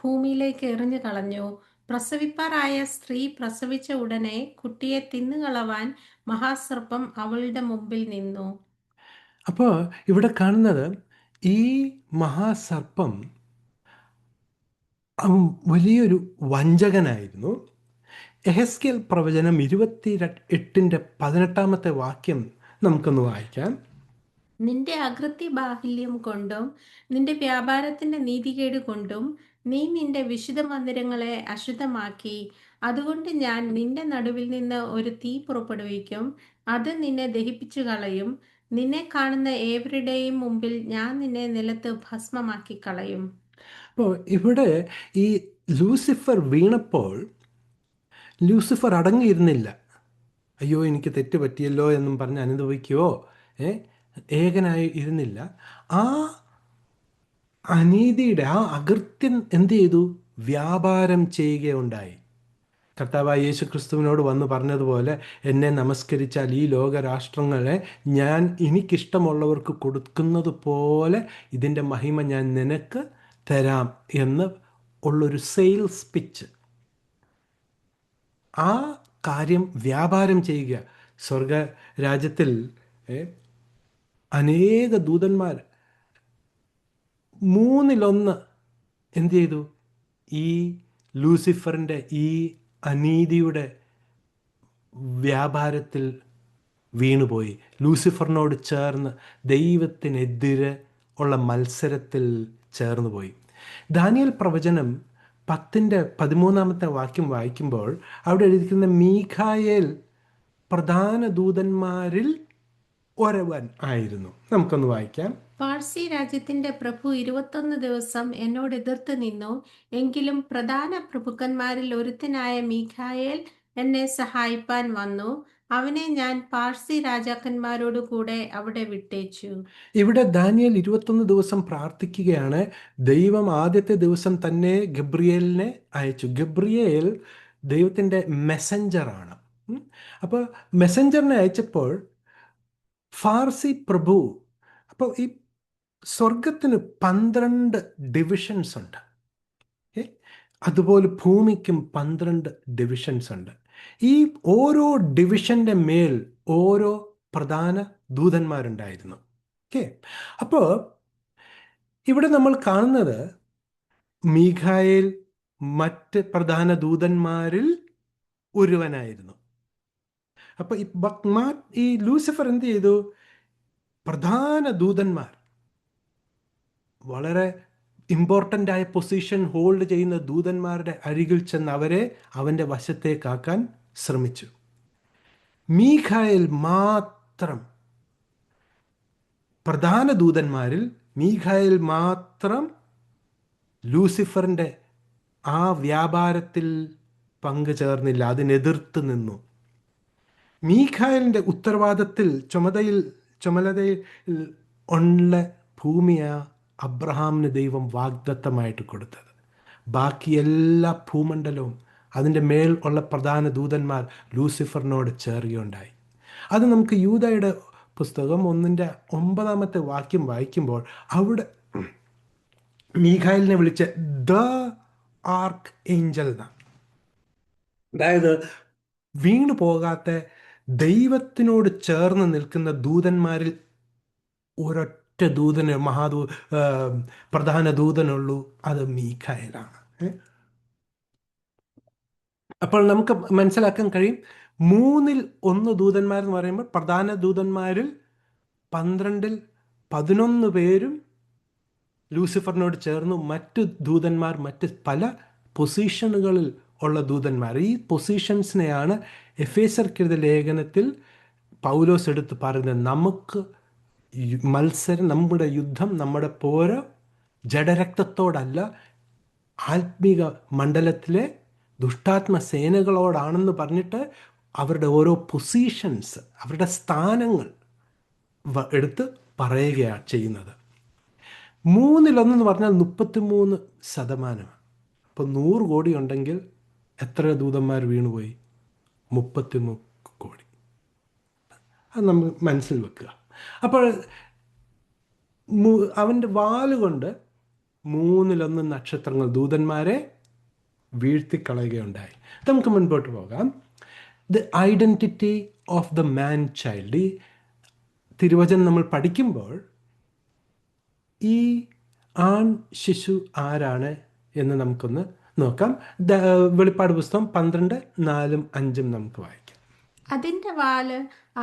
ഭൂമിയിലേക്ക് എറിഞ്ഞു കളഞ്ഞു. പ്രസവിപ്പാറായ സ്ത്രീ പ്രസവിച്ച ഉടനെ കുട്ടിയെ തിന്നുകളവാൻ മഹാസർപ്പം അവളുടെ മുമ്പിൽ നിന്നു. അപ്പോൾ ഇവിടെ കാണുന്നത് ഈ മഹാസർപ്പം അവൻ വലിയൊരു വഞ്ചകനായിരുന്നു. എഹെസ്കേൽ പ്രവചനം 28-18 വാക്യം നമുക്കൊന്ന് വായിക്കാം. നിന്റെ അകൃത്യ ബാഹുല്യം കൊണ്ടും നിന്റെ വ്യാപാരത്തിന്റെ നീതികേട് കൊണ്ടും നീ നിന്റെ വിശുദ്ധ മന്ദിരങ്ങളെ അശുദ്ധമാക്കി. അതുകൊണ്ട് ഞാൻ നിന്റെ നടുവിൽ നിന്ന് ഒരു തീ പുറപ്പെടുവിക്കും, അത് നിന്നെ ദഹിപ്പിച്ചു കളയും. നിന്നെ കാണുന്ന ഏവരുടെയും മുമ്പിൽ ഞാൻ നിന്നെ നിലത്ത് ഭസ്മമാക്കി കളയും. അപ്പോൾ ഇവിടെ ഈ ലൂസിഫർ വീണപ്പോൾ ലൂസിഫർ അടങ്ങിയിരുന്നില്ല. അയ്യോ എനിക്ക് തെറ്റ് പറ്റിയല്ലോ എന്നും പറഞ്ഞ് അനുഭവിക്കുകയോ ഏകനായി ഇരുന്നില്ല. ആ അനീതിയുടെ ആ അകൃത്യം എന്ത് ചെയ്തു? വ്യാപാരം ചെയ്യുകയുണ്ടായി. കർത്താവായ യേശു ക്രിസ്തുവിനോട് വന്ന് പറഞ്ഞതുപോലെ, എന്നെ നമസ്കരിച്ചാൽ ഈ ലോകരാഷ്ട്രങ്ങളെ ഞാൻ എനിക്കിഷ്ടമുള്ളവർക്ക് കൊടുക്കുന്നത് പോലെ ഇതിൻ്റെ മഹിമ ഞാൻ നിനക്ക് തരാം എന്ന് ഉള്ളൊരു സെയിൽസ് പിച്ച്. ആ കാര്യം വ്യാപാരം ചെയ്യുക. സ്വർഗ രാജ്യത്തിൽ അനേക ദൂതന്മാർ 1/3 എന്ത് ചെയ്തു? ഈ ലൂസിഫറിൻ്റെ ഈ അനീതിയുടെ വ്യാപാരത്തിൽ വീണുപോയി. ലൂസിഫറിനോട് ചേർന്ന് ദൈവത്തിനെതിരെ ഉള്ള മത്സരത്തിൽ ചേർന്ന് പോയി. ദാനിയേൽ പ്രവചനം 10-13 വാക്യം വായിക്കുമ്പോൾ അവിടെ എഴുതിയിരിക്കുന്ന മീഖായേൽ പ്രധാന ദൂതന്മാരിൽ ഒരുവൻ ആയിരുന്നു. നമുക്കൊന്ന് വായിക്കാം. പാഴ്സി രാജ്യത്തിന്റെ പ്രഭു 21 ദിവസം എന്നോട് എതിർത്ത് നിന്നു. എങ്കിലും പ്രധാന പ്രഭുക്കന്മാരിൽ ഒരുത്തനായ മീഖായേൽ എന്നെ സഹായിപ്പാൻ വന്നു. അവനെ ഞാൻ പാഴ്സി രാജാക്കന്മാരോട് കൂടെ അവിടെ വിട്ടേച്ചു. ഇവിടെ ദാനിയേൽ 21 ദിവസം പ്രാർത്ഥിക്കുകയാണ്. ദൈവം ആദ്യത്തെ ദിവസം തന്നെ ഗബ്രിയേലിനെ അയച്ചു. ഗബ്രിയേൽ ദൈവത്തിൻ്റെ മെസ്സഞ്ചറാണ്. അപ്പോൾ മെസ്സഞ്ചറിനെ അയച്ചപ്പോൾ ഫാർസി പ്രഭു, അപ്പോൾ ഈ സ്വർഗത്തിന് 12 ഡിവിഷൻസ് ഉണ്ട്. അതുപോലെ ഭൂമിക്കും 12 ഡിവിഷൻസ് ഉണ്ട്. ഈ ഓരോ ഡിവിഷൻ്റെ മേൽ ഓരോ പ്രധാന ദൂതന്മാരുണ്ടായിരുന്നു. ഓക്കെ, അപ്പോൾ ഇവിടെ നമ്മൾ കാണുന്നത് മീഖായേൽ മറ്റ് പ്രധാന ദൂതന്മാരിൽ ഒരുവനായിരുന്നു. അപ്പോൾ ഈ ലൂസിഫർ എന്ത് ചെയ്തു? പ്രധാന ദൂതന്മാർ, വളരെ ഇമ്പോർട്ടൻ്റ് ആയ പൊസിഷൻ ഹോൾഡ് ചെയ്യുന്ന ദൂതന്മാരുടെ അരികിൽ ചെന്ന് അവരെ അവൻ്റെ വശത്തേക്കാക്കാൻ ശ്രമിച്ചു. മീഖായേൽ മാത്രം, പ്രധാന ദൂതന്മാരിൽ മീഖായേൽ മാത്രം ലൂസിഫറിൻ്റെ ആ വ്യാപാരത്തിൽ പങ്കുചേർന്നില്ല, അതിനെതിർത്ത് നിന്നു. മീഖായേലിൻ്റെ ഉത്തരവാദത്തിൽ ചുമതലയിൽ ഉള്ള ഭൂമിയാ അബ്രഹാമിന് ദൈവം വാഗ്ദത്തമായിട്ട് കൊടുത്തത്. ബാക്കി എല്ലാ ഭൂമണ്ഡലവും അതിൻ്റെ മേൽ ഉള്ള പ്രധാന ദൂതന്മാർ ലൂസിഫറിനോട് ചേരുകയുണ്ടായി. അത് നമുക്ക് യൂദയുടെ പുസ്തകം 1-9 വാക്യം വായിക്കുമ്പോൾ അവിടെ മീഖായേലിനെ വിളിച്ച ദ ആർക്ക് ഏഞ്ചൽ എന്നാണ്. അതായത് വീണു പോകാത്ത ദൈവത്തിനോട് ചേർന്ന് നിൽക്കുന്ന ദൂതന്മാരിൽ ഒരൊറ്റ ദൂതന് പ്രധാന ദൂതനുള്ളൂ, അത് മീഖായേലാണ്. അപ്പോൾ നമുക്ക് മനസ്സിലാക്കാൻ കഴിയും, 1/3 ദൂതന്മാരെന്ന് പറയുമ്പോൾ പ്രധാന ദൂതന്മാരിൽ 12-ൽ 11 പേരും ലൂസിഫറിനോട് ചേർന്നു. മറ്റ് ദൂതന്മാർ മറ്റ് പല പൊസിഷനുകളിൽ ഉള്ള ദൂതന്മാർ. ഈ പൊസിഷൻസിനെയാണ് എഫേസർക്കെഴുതിയ ലേഖനത്തിൽ പൗലോസ് എടുത്ത് പറയുന്നത്. നമുക്ക് മത്സരം, നമ്മുടെ യുദ്ധം, നമ്മുടെ പോര് ജഡരക്തത്തോടല്ല, ആത്മീക മണ്ഡലത്തിലെ ദുഷ്ടാത്മ സേനകളോടാണെന്ന് പറഞ്ഞിട്ട് അവരുടെ ഓരോ പൊസിഷൻസ്, അവരുടെ സ്ഥാനങ്ങൾ എടുത്ത് പറയുകയാണ് ചെയ്യുന്നത്. 1/3 എന്ന് പറഞ്ഞാൽ 33%. അപ്പോൾ 100 കോടി ഉണ്ടെങ്കിൽ എത്ര ദൂതന്മാർ വീണുപോയി? 33 കോടി. അത് നമ്മൾ മനസ്സിൽ വെക്കുക. അപ്പോൾ അവൻ്റെ വാലുകൊണ്ട് 1/3 നക്ഷത്രങ്ങൾ ദൂതന്മാരെ വീഴ്ത്തിക്കളയുകയുണ്ടായി. നമുക്ക് മുൻപോട്ട് പോകാം. The identity of the man child. ഈ തിരുവചനം നമ്മൾ പഠിക്കുമ്പോൾ ഈ ആൺ ശിശു ആരാണ് എന്ന് നമുക്കൊന്ന് നോക്കാം. വെളിപ്പാട് പുസ്തകം 12, 4, 5 നമുക്ക് വായിക്കാം. അതിന്റെ വാല്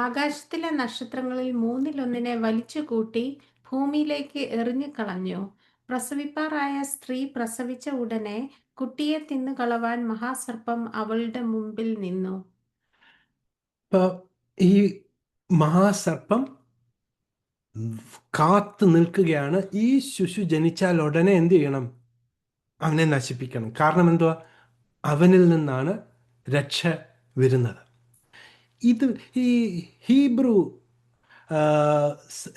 ആകാശത്തിലെ നക്ഷത്രങ്ങളിൽ മൂന്നിലൊന്നിനെ വലിച്ചുകൂട്ടി ഭൂമിയിലേക്ക് എറിഞ്ഞു കളഞ്ഞു. പ്രസവിപ്പാറായ സ്ത്രീ പ്രസവിച്ച ഉടനെ കുട്ടിയെ തിന്നുകളവാൻ മഹാസർപ്പം അവളുടെ മുമ്പിൽ നിന്നു. ഇപ്പൊ ഈ മഹാസർപ്പം കാത്തു നിൽക്കുകയാണ്. ഈ ശിശു ജനിച്ചാൽ ഉടനെ എന്ത് ചെയ്യണം? അവനെ നശിപ്പിക്കണം. കാരണം എന്തുവാ? അവനിൽ നിന്നാണ് രക്ഷ വരുന്നത്. ഇത് ഈ ഹീബ്രു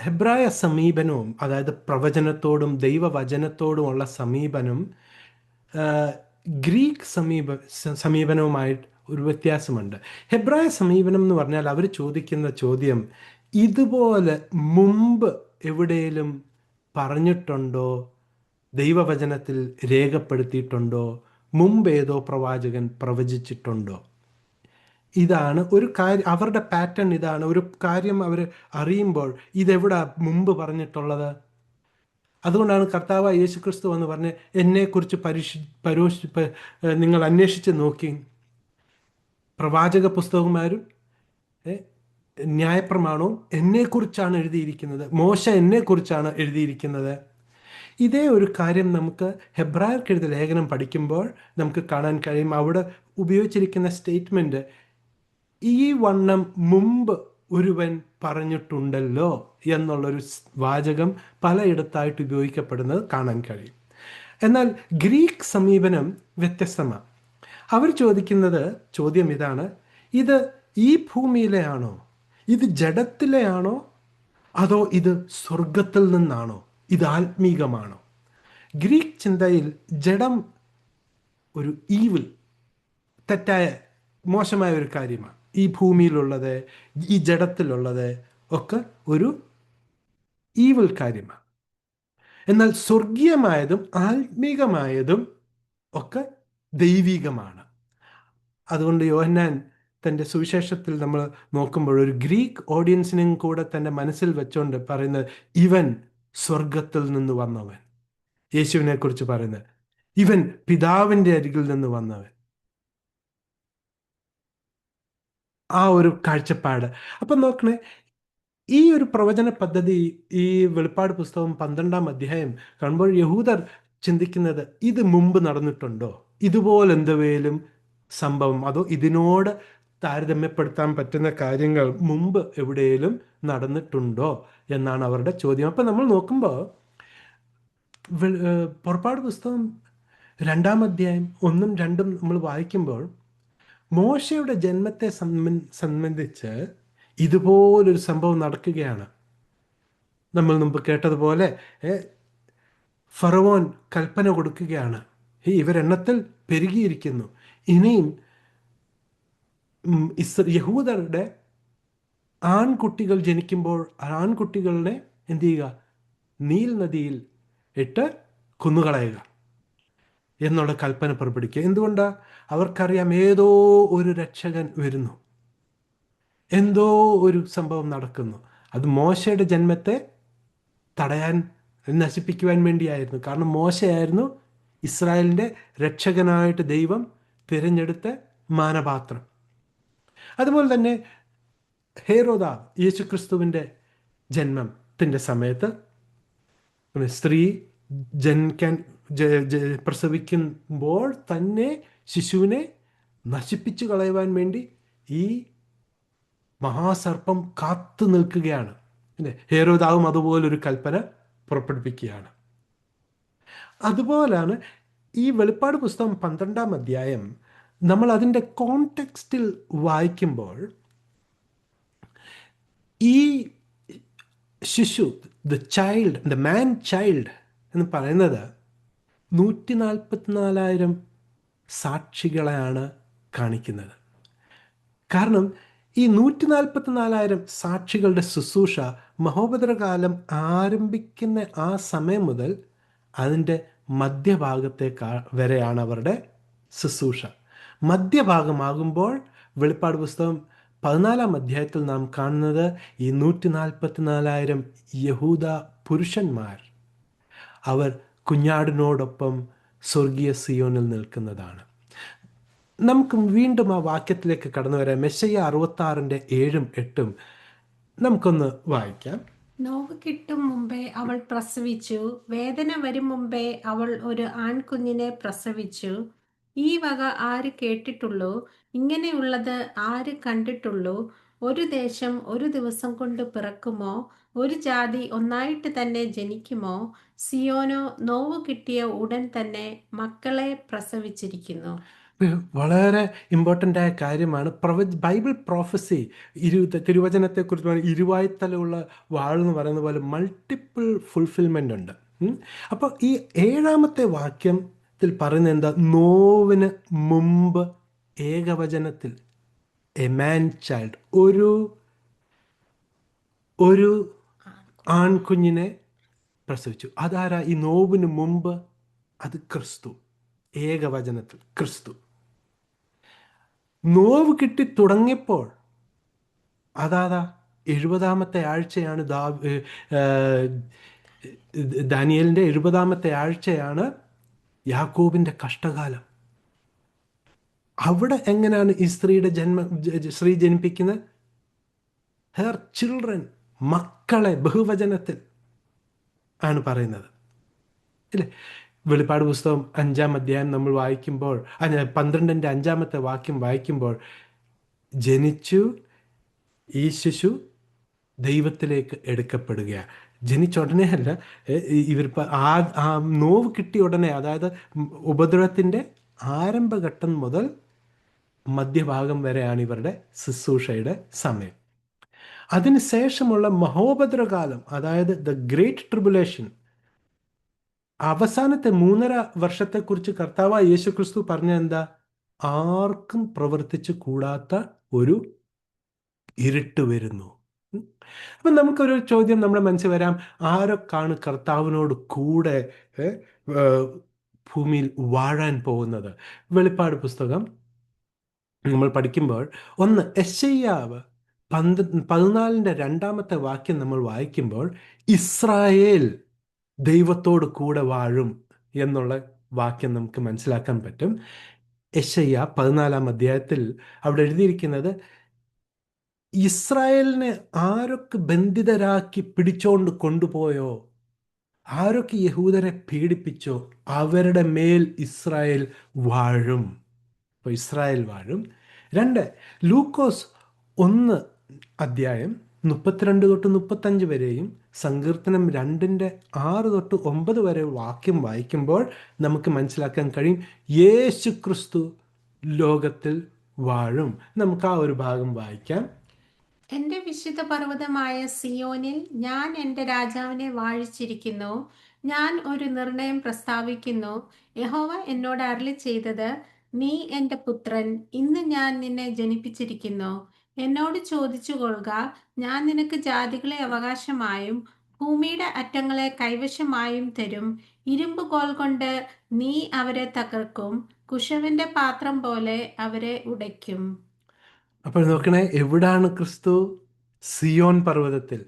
ഹെബ്രായ സമീപനവും, അതായത് പ്രവചനത്തോടും ദൈവവചനത്തോടുമുള്ള സമീപനം ഗ്രീക്ക് സമീപനവുമായിട്ട് ഒരു വ്യത്യാസമുണ്ട്. ഹെബ്രായ സമീപനം എന്ന് പറഞ്ഞാൽ അവർ ചോദിക്കുന്ന ചോദ്യം, ഇതുപോലെ മുമ്പ് എവിടെയെങ്കിലും പറഞ്ഞിട്ടുണ്ടോ, ദൈവവചനത്തിൽ രേഖപ്പെടുത്തിയിട്ടുണ്ടോ, മുമ്പ് ഏതോ പ്രവാചകൻ പ്രവചിച്ചിട്ടുണ്ടോ? ഇതാണ് ഒരു കാര്യം. അവരുടെ പാറ്റേൺ ഇതാണ്. ഒരു കാര്യം അവർ അറിയുമ്പോൾ ഇതെവിടെ മുമ്പ് പറഞ്ഞിട്ടുള്ളത്. അതുകൊണ്ടാണ് കർത്താവ് യേശുക്രിസ്തു എന്ന് പറഞ്ഞ് എന്നെക്കുറിച്ച് നിങ്ങൾ അന്വേഷിച്ച് നോക്കി. പ്രവാചക പുസ്തകന്മാരും ന്യായപ്രമാണവും എന്നെക്കുറിച്ചാണ് എഴുതിയിരിക്കുന്നത്. മോശ എന്നെക്കുറിച്ചാണ് എഴുതിയിരിക്കുന്നത്. ഇതേ ഒരു കാര്യം നമുക്ക് ഹെബ്രായർക്ക് എഴുതിയ ലേഖനം പഠിക്കുമ്പോൾ നമുക്ക് കാണാൻ കഴിയും. അവിടെ ഉപയോഗിച്ചിരിക്കുന്ന സ്റ്റേറ്റ്മെൻറ്റ് ഈ വണ്ണം മുമ്പ് ഒരുവൻ പറഞ്ഞിട്ടുണ്ടല്ലോ എന്നുള്ളൊരു വാചകം പലയിടത്തായിട്ട് ഉപയോഗിക്കപ്പെടുന്നത് കാണാൻ കഴിയും. എന്നാൽ ഗ്രീക്ക് സമീപനം വ്യത്യസ്തമാണ്. അവർ ചോദിക്കുന്നത് ചോദ്യം ഇതാണ്, ഇത് ഈ ഭൂമിയിലെ ആണോ, ഇത് ജഡത്തിലെ ആണോ, അതോ ഇത് സ്വർഗത്തിൽ നിന്നാണോ, ഇത് ആത്മീകമാണോ? ഗ്രീക്ക് ചിന്തയിൽ ജഡം ഒരു ഈവിൽ, തെറ്റായ മോശമായ ഒരു കാര്യമാണ്. ഈ ഭൂമിയിലുള്ളത്, ഈ ജഡത്തിലുള്ളത് ഒക്കെ ഒരു ഈവിൽ കാര്യമാണ്. എന്നാൽ സ്വർഗീയമായതും ആത്മീകമായതും ഒക്കെ ദൈവികമാണ്. അതുകൊണ്ട് യോഹന്നാൻ തൻ്റെ സുവിശേഷത്തിൽ നമ്മൾ നോക്കുമ്പോൾ ഒരു ഗ്രീക്ക് ഓഡിയൻസിനും കൂടെ തൻ്റെ മനസ്സിൽ വെച്ചുകൊണ്ട് പറയുന്നത്, ഇവൻ സ്വർഗത്തിൽ നിന്ന് വന്നവൻ. യേശുവിനെ കുറിച്ച് പറയുന്നത്, ഇവൻ പിതാവിൻ്റെ അരികിൽ നിന്ന് വന്നവൻ. ആ ഒരു കാഴ്ചപ്പാട്. അപ്പം നോക്കണേ, ഈ ഒരു പ്രവചന പദ്ധതി ഈ വെളിപ്പാട് പുസ്തകം 12-ാം അധ്യായം കാണുമ്പോൾ യഹൂദർ ചിന്തിക്കുന്നത്, ഇത് മുമ്പ് നടന്നിട്ടുണ്ടോ, ഇതുപോലെ എന്തെങ്കിലും സംഭവം, അതോ ഇതിനോട് താരതമ്യപ്പെടുത്താൻ പറ്റുന്ന കാര്യങ്ങൾ മുമ്പ് എവിടെയെങ്കിലും നടന്നിട്ടുണ്ടോ എന്നാണ് അവരുടെ ചോദ്യം. അപ്പം നമ്മൾ നോക്കുമ്പോൾ പുറപ്പാട് പുസ്തകം 2-ാം അധ്യായം 1-ഉം 2-ഉം നമ്മൾ വായിക്കുമ്പോൾ മോശയുടെ ജന്മത്തെ സംബന്ധിച്ച് ഇതുപോലൊരു സംഭവം നടക്കുകയാണ്. നമ്മൾ മുമ്പ് കേട്ടതുപോലെ ഫറവോൻ കൽപ്പന കൊടുക്കുകയാണ്, ഇവരെണ്ണത്തിൽ പെരുകിയിരിക്കുന്നു, ഇനിയും യഹൂദരുടെ ആൺകുട്ടികൾ ജനിക്കുമ്പോൾ ആൺകുട്ടികളെ എന്ത് ചെയ്യുക, നീൽ നദിയിൽ ഇട്ട് കൊന്നുകളയുക എന്നുള്ള കൽപ്പന പുറപ്പെടുവിക്കുക. എന്തുകൊണ്ടാണ്? അവർക്കറിയാം ഏതോ ഒരു രക്ഷകൻ വരുന്നു, എന്തോ ഒരു സംഭവം നടക്കുന്നു. അത് മോശയുടെ ജന്മത്തെ തടയാൻ, നശിപ്പിക്കുവാൻ വേണ്ടിയായിരുന്നു. കാരണം മോശയായിരുന്നു ഇസ്രായേലിൻ്റെ രക്ഷകനായിട്ട് ദൈവം തിരഞ്ഞെടുത്ത മാനപാത്രം. അതുപോലെ തന്നെ ഹേരോദാവ് യേശുക്രിസ്തുവിൻ്റെ ജന്മത്തിൻ്റെ സമയത്ത് സ്ത്രീ പ്രസവിക്കുമ്പോൾ തന്നെ ശിശുവിനെ നശിപ്പിച്ചു കളയുവാൻ വേണ്ടി ഈ മഹാസർപ്പം കാത്തു നിൽക്കുകയാണ്. ഹേരോദാവും അതുപോലൊരു കൽപ്പന പുറപ്പെടുവിക്കുകയാണ്. അതുപോലാണ് ഈ വെളിപ്പാട് പുസ്തകം 12-ാം അധ്യായം നമ്മൾ അതിൻ്റെ കോണ്ടെക്സ്റ്റിൽ വായിക്കുമ്പോൾ ഈ ശിശു, ദ മാൻ ചൈൽഡ് എന്ന് പറയുന്നത് 144,000 സാക്ഷികളെയാണ് കാണിക്കുന്നത്. കാരണം ഈ 144,000 സാക്ഷികളുടെ ശുശ്രൂഷ മഹോപദ്രവകാലം ആരംഭിക്കുന്ന ആ സമയം മുതൽ അതിൻ്റെ മധ്യഭാഗത്തെ വരെയാണ് അവരുടെ ശുശ്രൂഷ. മധ്യഭാഗമാകുമ്പോൾ വെളിപ്പാട് പുസ്തകം 14-ാം അധ്യായത്തിൽ നാം കാണുന്നത് ഈ 144,000 യഹൂദ പുരുഷന്മാർ അവർ കുഞ്ഞാടിനോടൊപ്പം സ്വർഗീയ സിയോനിൽ നിൽക്കുന്നതാണ്. നമുക്ക് വീണ്ടും ആ വാക്യത്തിലേക്ക് കടന്നു വരാം. മെശയ്യ 66:7-8 നമുക്കൊന്ന് വായിക്കാം. നോവ് കിട്ടും മുമ്പേ അവൾ പ്രസവിച്ചു, വേദന വരും മുമ്പേ അവൾ ഒരു ആൺകുഞ്ഞിനെ പ്രസവിച്ചു. ഈ വക ആര് കേട്ടിട്ടുള്ളൂ? ഇങ്ങനെയുള്ളത് ആര് കണ്ടിട്ടുള്ളൂ? ഒരു ദേശം ഒരു ദിവസം കൊണ്ട് പിറക്കുമോ? ഒരു ജാതി ഒന്നായിട്ട് തന്നെ ജനിക്കുമോ? സിയോനോ നോവ് കിട്ടിയ ഉടൻ തന്നെ മക്കളെ പ്രസവിച്ചിരിക്കുന്നു. വളരെ ഇമ്പോർട്ടൻ്റ് ആയ കാര്യമാണ്. ബൈബിൾ പ്രോഫസി തിരുവചനത്തെക്കുറിച്ച് ഇരുവായ്ത്തലയുള്ള വാളെന്ന് പറയുന്ന പോലെ മൾട്ടിപ്പിൾ ഫുൾഫിൽമെൻ്റ് ഉണ്ട്. അപ്പോൾ ഈ 7-ാമത്തെ വാക്യത്തിൽ പറയുന്നത് എന്താ? നോവിന് മുമ്പ് ഏകവചനത്തിൽ എ മാൻ ചൈൽഡ്, ഒരു ആൺകുഞ്ഞിനെ പ്രസവിച്ചു. അതാരാ ഈ നോവിന് മുമ്പ്? അത് ക്രിസ്തു. ഏകവചനത്തിൽ ക്രിസ്തു. നോവ് കിട്ടി തുടങ്ങിയപ്പോൾ അതാ 70-ാമത്തെ ആഴ്ചയാണ്. ദാനിയേലിൻ്റെ 70-ാമത്തെ ആഴ്ചയാണ് യാക്കോബിൻ്റെ കഷ്ടകാലം. അവിടെ എങ്ങനെയാണ് ഈ സ്ത്രീ ജനിപ്പിക്കുന്നത്? ഹെർ ചിൽഡ്രൻ, മക്കളെ, ബഹുവചനത്തിൽ ആണ് പറയുന്നത്, ഇല്ലേ? വെളിപ്പാട് പുസ്തകം 5-ാം അധ്യായം നമ്മൾ വായിക്കുമ്പോൾ 12-ന്റെ 5-ാമത്തെ വാക്യം വായിക്കുമ്പോൾ, ജനിച്ചു ഈ ശിശു ദൈവത്തിലേക്ക് എടുക്കപ്പെടുകയാണ്. ജനിച്ച ഉടനെ അല്ല, ഇവർ ആ നോവ് കിട്ടിയ ഉടനെ, അതായത് ഉപദ്രവത്തിൻ്റെ ആരംഭഘട്ടം മുതൽ മധ്യഭാഗം വരെയാണ് ഇവരുടെ ശുശ്രൂഷയുടെ സമയം. അതിനുശേഷമുള്ള മഹോപദ്രവകാലം, അതായത് ദ ഗ്രേറ്റ് ട്രിബുലേഷൻ, അവസാനത്തെ 3.5 വർഷത്തെക്കുറിച്ച് കർത്താവായ യേശു ക്രിസ്തു പറഞ്ഞ എന്താ? ആർക്കും പ്രവർത്തിച്ചു കൂടാത്ത ഒരു ഇരുട്ട് വരുന്നു. അപ്പം നമുക്കൊരു ചോദ്യം നമ്മുടെ മനസ്സിൽ വരാം, ആരൊക്കെയാണ് കർത്താവിനോട് കൂടെ ഭൂമിയിൽ വാഴാൻ പോകുന്നത്? വെളിപ്പാട് പുസ്തകം നമ്മൾ പഠിക്കുമ്പോൾ യെശയ്യാവ് 14-ന്റെ 2-ാമത്തെ വാക്യം നമ്മൾ വായിക്കുമ്പോൾ, ഇസ്രായേൽ ദൈവത്തോട് കൂടെ വാഴും എന്നുള്ള വാക്യം നമുക്ക് മനസ്സിലാക്കാൻ പറ്റും. യെശയ്യാ 14-ാം അധ്യായത്തിൽ അവിടെ എഴുതിയിരിക്കുന്നത്, ഇസ്രായേലിനെ ആരൊക്കെ ബന്ധിതരാക്കി പിടിച്ചോണ്ട് കൊണ്ടുപോയോ, ആരൊക്കെ യഹൂദരെ പീഡിപ്പിച്ചോ, അവരുടെ മേൽ ഇസ്രായേൽ വാഴും. അപ്പോൾ ഇസ്രായേൽ വാഴും. 2 ലൂക്കോസ് 1 അധ്യായം 32-35 വരെയും സങ്കീർത്തനം 2-6-9 വരെ വാക്യം വായിക്കുമ്പോൾ നമുക്ക് മനസ്സിലാക്കാൻ കഴിയും, യേശു ക്രിസ്തു ലോകത്തിൽ വാഴും. നമുക്ക് ആ ഒരു ഭാഗം വായിക്കാം. എന്റെ വിശുദ്ധ പർവ്വതമായ സിയോനിൽ ഞാൻ എൻ്റെ രാജാവിനെ വാഴിച്ചിരിക്കുന്നു. ഞാൻ ഒരു നിർണയം പ്രസ്താവിക്കുന്നു. യഹോവ എന്നോട് അരുളി ചെയ്തത്, നീ എൻ്റെ പുത്രൻ, ഇന്ന് ഞാൻ നിന്നെ ജനിപ്പിച്ചിരിക്കുന്നു. എന്നോട് ചോദിച്ചു കൊള്ളുക, ഞാൻ നിനക്ക് ജാതികളെ അവകാശമായും ഭൂമിയുടെ അറ്റങ്ങളെ കൈവശമായും തരും. ഇരുമ്പ് കോൽ കൊണ്ട് നീ അവരെ തകർക്കും, കുശവന്റെ പാത്രം പോലെ അവരെ ഉടയ്ക്കും. അപ്പോൾ നോക്കണേ, എവിടാണ് ക്രിസ്തു? സിയോൻ പർവ്വതത്തിൽ.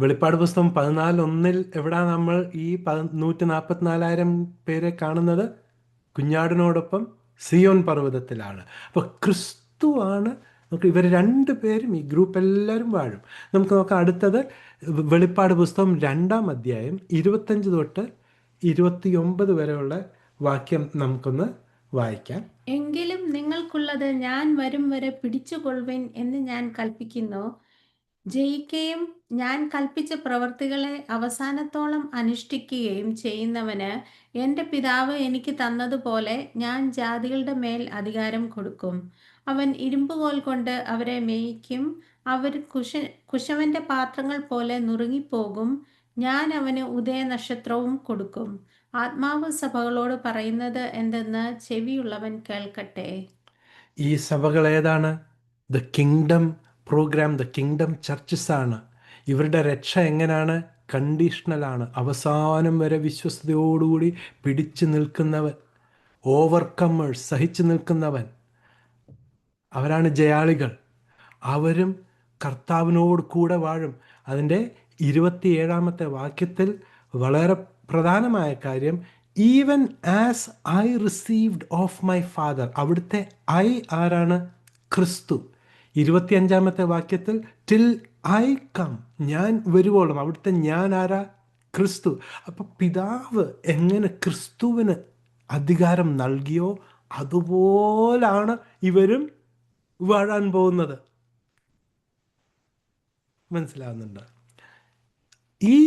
വെളിപ്പാട് പുസ്തകം 14:1 എവിടാ നമ്മൾ ഈ 144,000 പേരെ കാണുന്നത്? കുഞ്ഞാടിനോടൊപ്പം സിയോൻ പർവ്വതത്തിലാണ്. അപ്പോൾ ക്രിസ്തുവാണ്. നമുക്ക് ഇവർ 2 പേരും, ഈ ഗ്രൂപ്പ് എല്ലാവരും വാഴും. നമുക്ക് നോക്കാം അടുത്തത് വെളിപ്പാട് പുസ്തകം 2-ാം അധ്യായം 25-29 വരെയുള്ള വാക്യം നമുക്കൊന്ന് വായിക്കാം. എങ്കിലും നിങ്ങൾക്കുള്ളത് ഞാൻ വരും വരെ പിടിച്ചുകൊള്ളുവിൻ എന്ന് ഞാൻ കൽപ്പിക്കുന്നു. ജയിക്കുകയും ഞാൻ കൽപ്പിച്ച പ്രവൃത്തികളെ അവസാനത്തോളം അനുഷ്ഠിക്കുകയും ചെയ്യുന്നവന് എൻ്റെ പിതാവ് എനിക്ക് തന്നതുപോലെ ഞാൻ ജാതികളുടെ മേൽ അധികാരം കൊടുക്കും. അവൻ ഇരുമ്പുകോൽ കൊണ്ട് അവരെ മേയ്ക്കും. അവർ കുശവന്റെ പാത്രങ്ങൾ പോലെ നുറുങ്ങിപ്പോകും. ഞാൻ അവന് ഉദയനക്ഷത്രവും കൊടുക്കും. ആത്മാവ് സഭകളോട് പറയുന്നത് എന്തെന്ന് ചെവിയുള്ളവൻ കേൾക്കട്ടെ. ഈ സഭകൾ ഏതാണ്? The kingdom programme, the kingdom churches ആണ്. ഇവരുടെ രക്ഷ എങ്ങനെയാണ്? കണ്ടീഷണലാണ്. അവസാനം വരെ വിശ്വസ്തയോടുകൂടി പിടിച്ചു നിൽക്കുന്നവൻ, ഓവർകമ്മേഴ്സ്, സഹിച്ചു നിൽക്കുന്നവൻ, അവരാണ് ജയാളികൾ. അവരും കർത്താവിനോട് കൂടെ വാഴും. അതിൻ്റെ 27-ാമത്തെ വാക്യത്തിൽ വളരെ പ്രധാനമായ കാര്യം, even as I received of my father. അവിടുത്തെ ഐ ആരാണ്? ക്രിസ്തു. 25-ാമത്തെ വാക്യത്തിൽ ടിൽ ഐ കം, ഞാൻ വരുവോളം. അവിടുത്തെ ഞാൻ ആരാ? ക്രിസ്തു. അപ്പൊ പിതാവ് എങ്ങനെ ക്രിസ്തുവിന് അധികാരം നൽകിയോ അതുപോലാണ് ഇവരും വാഴാൻ പോകുന്നത്. മനസ്സിലാവുന്നുണ്ട്? ഈ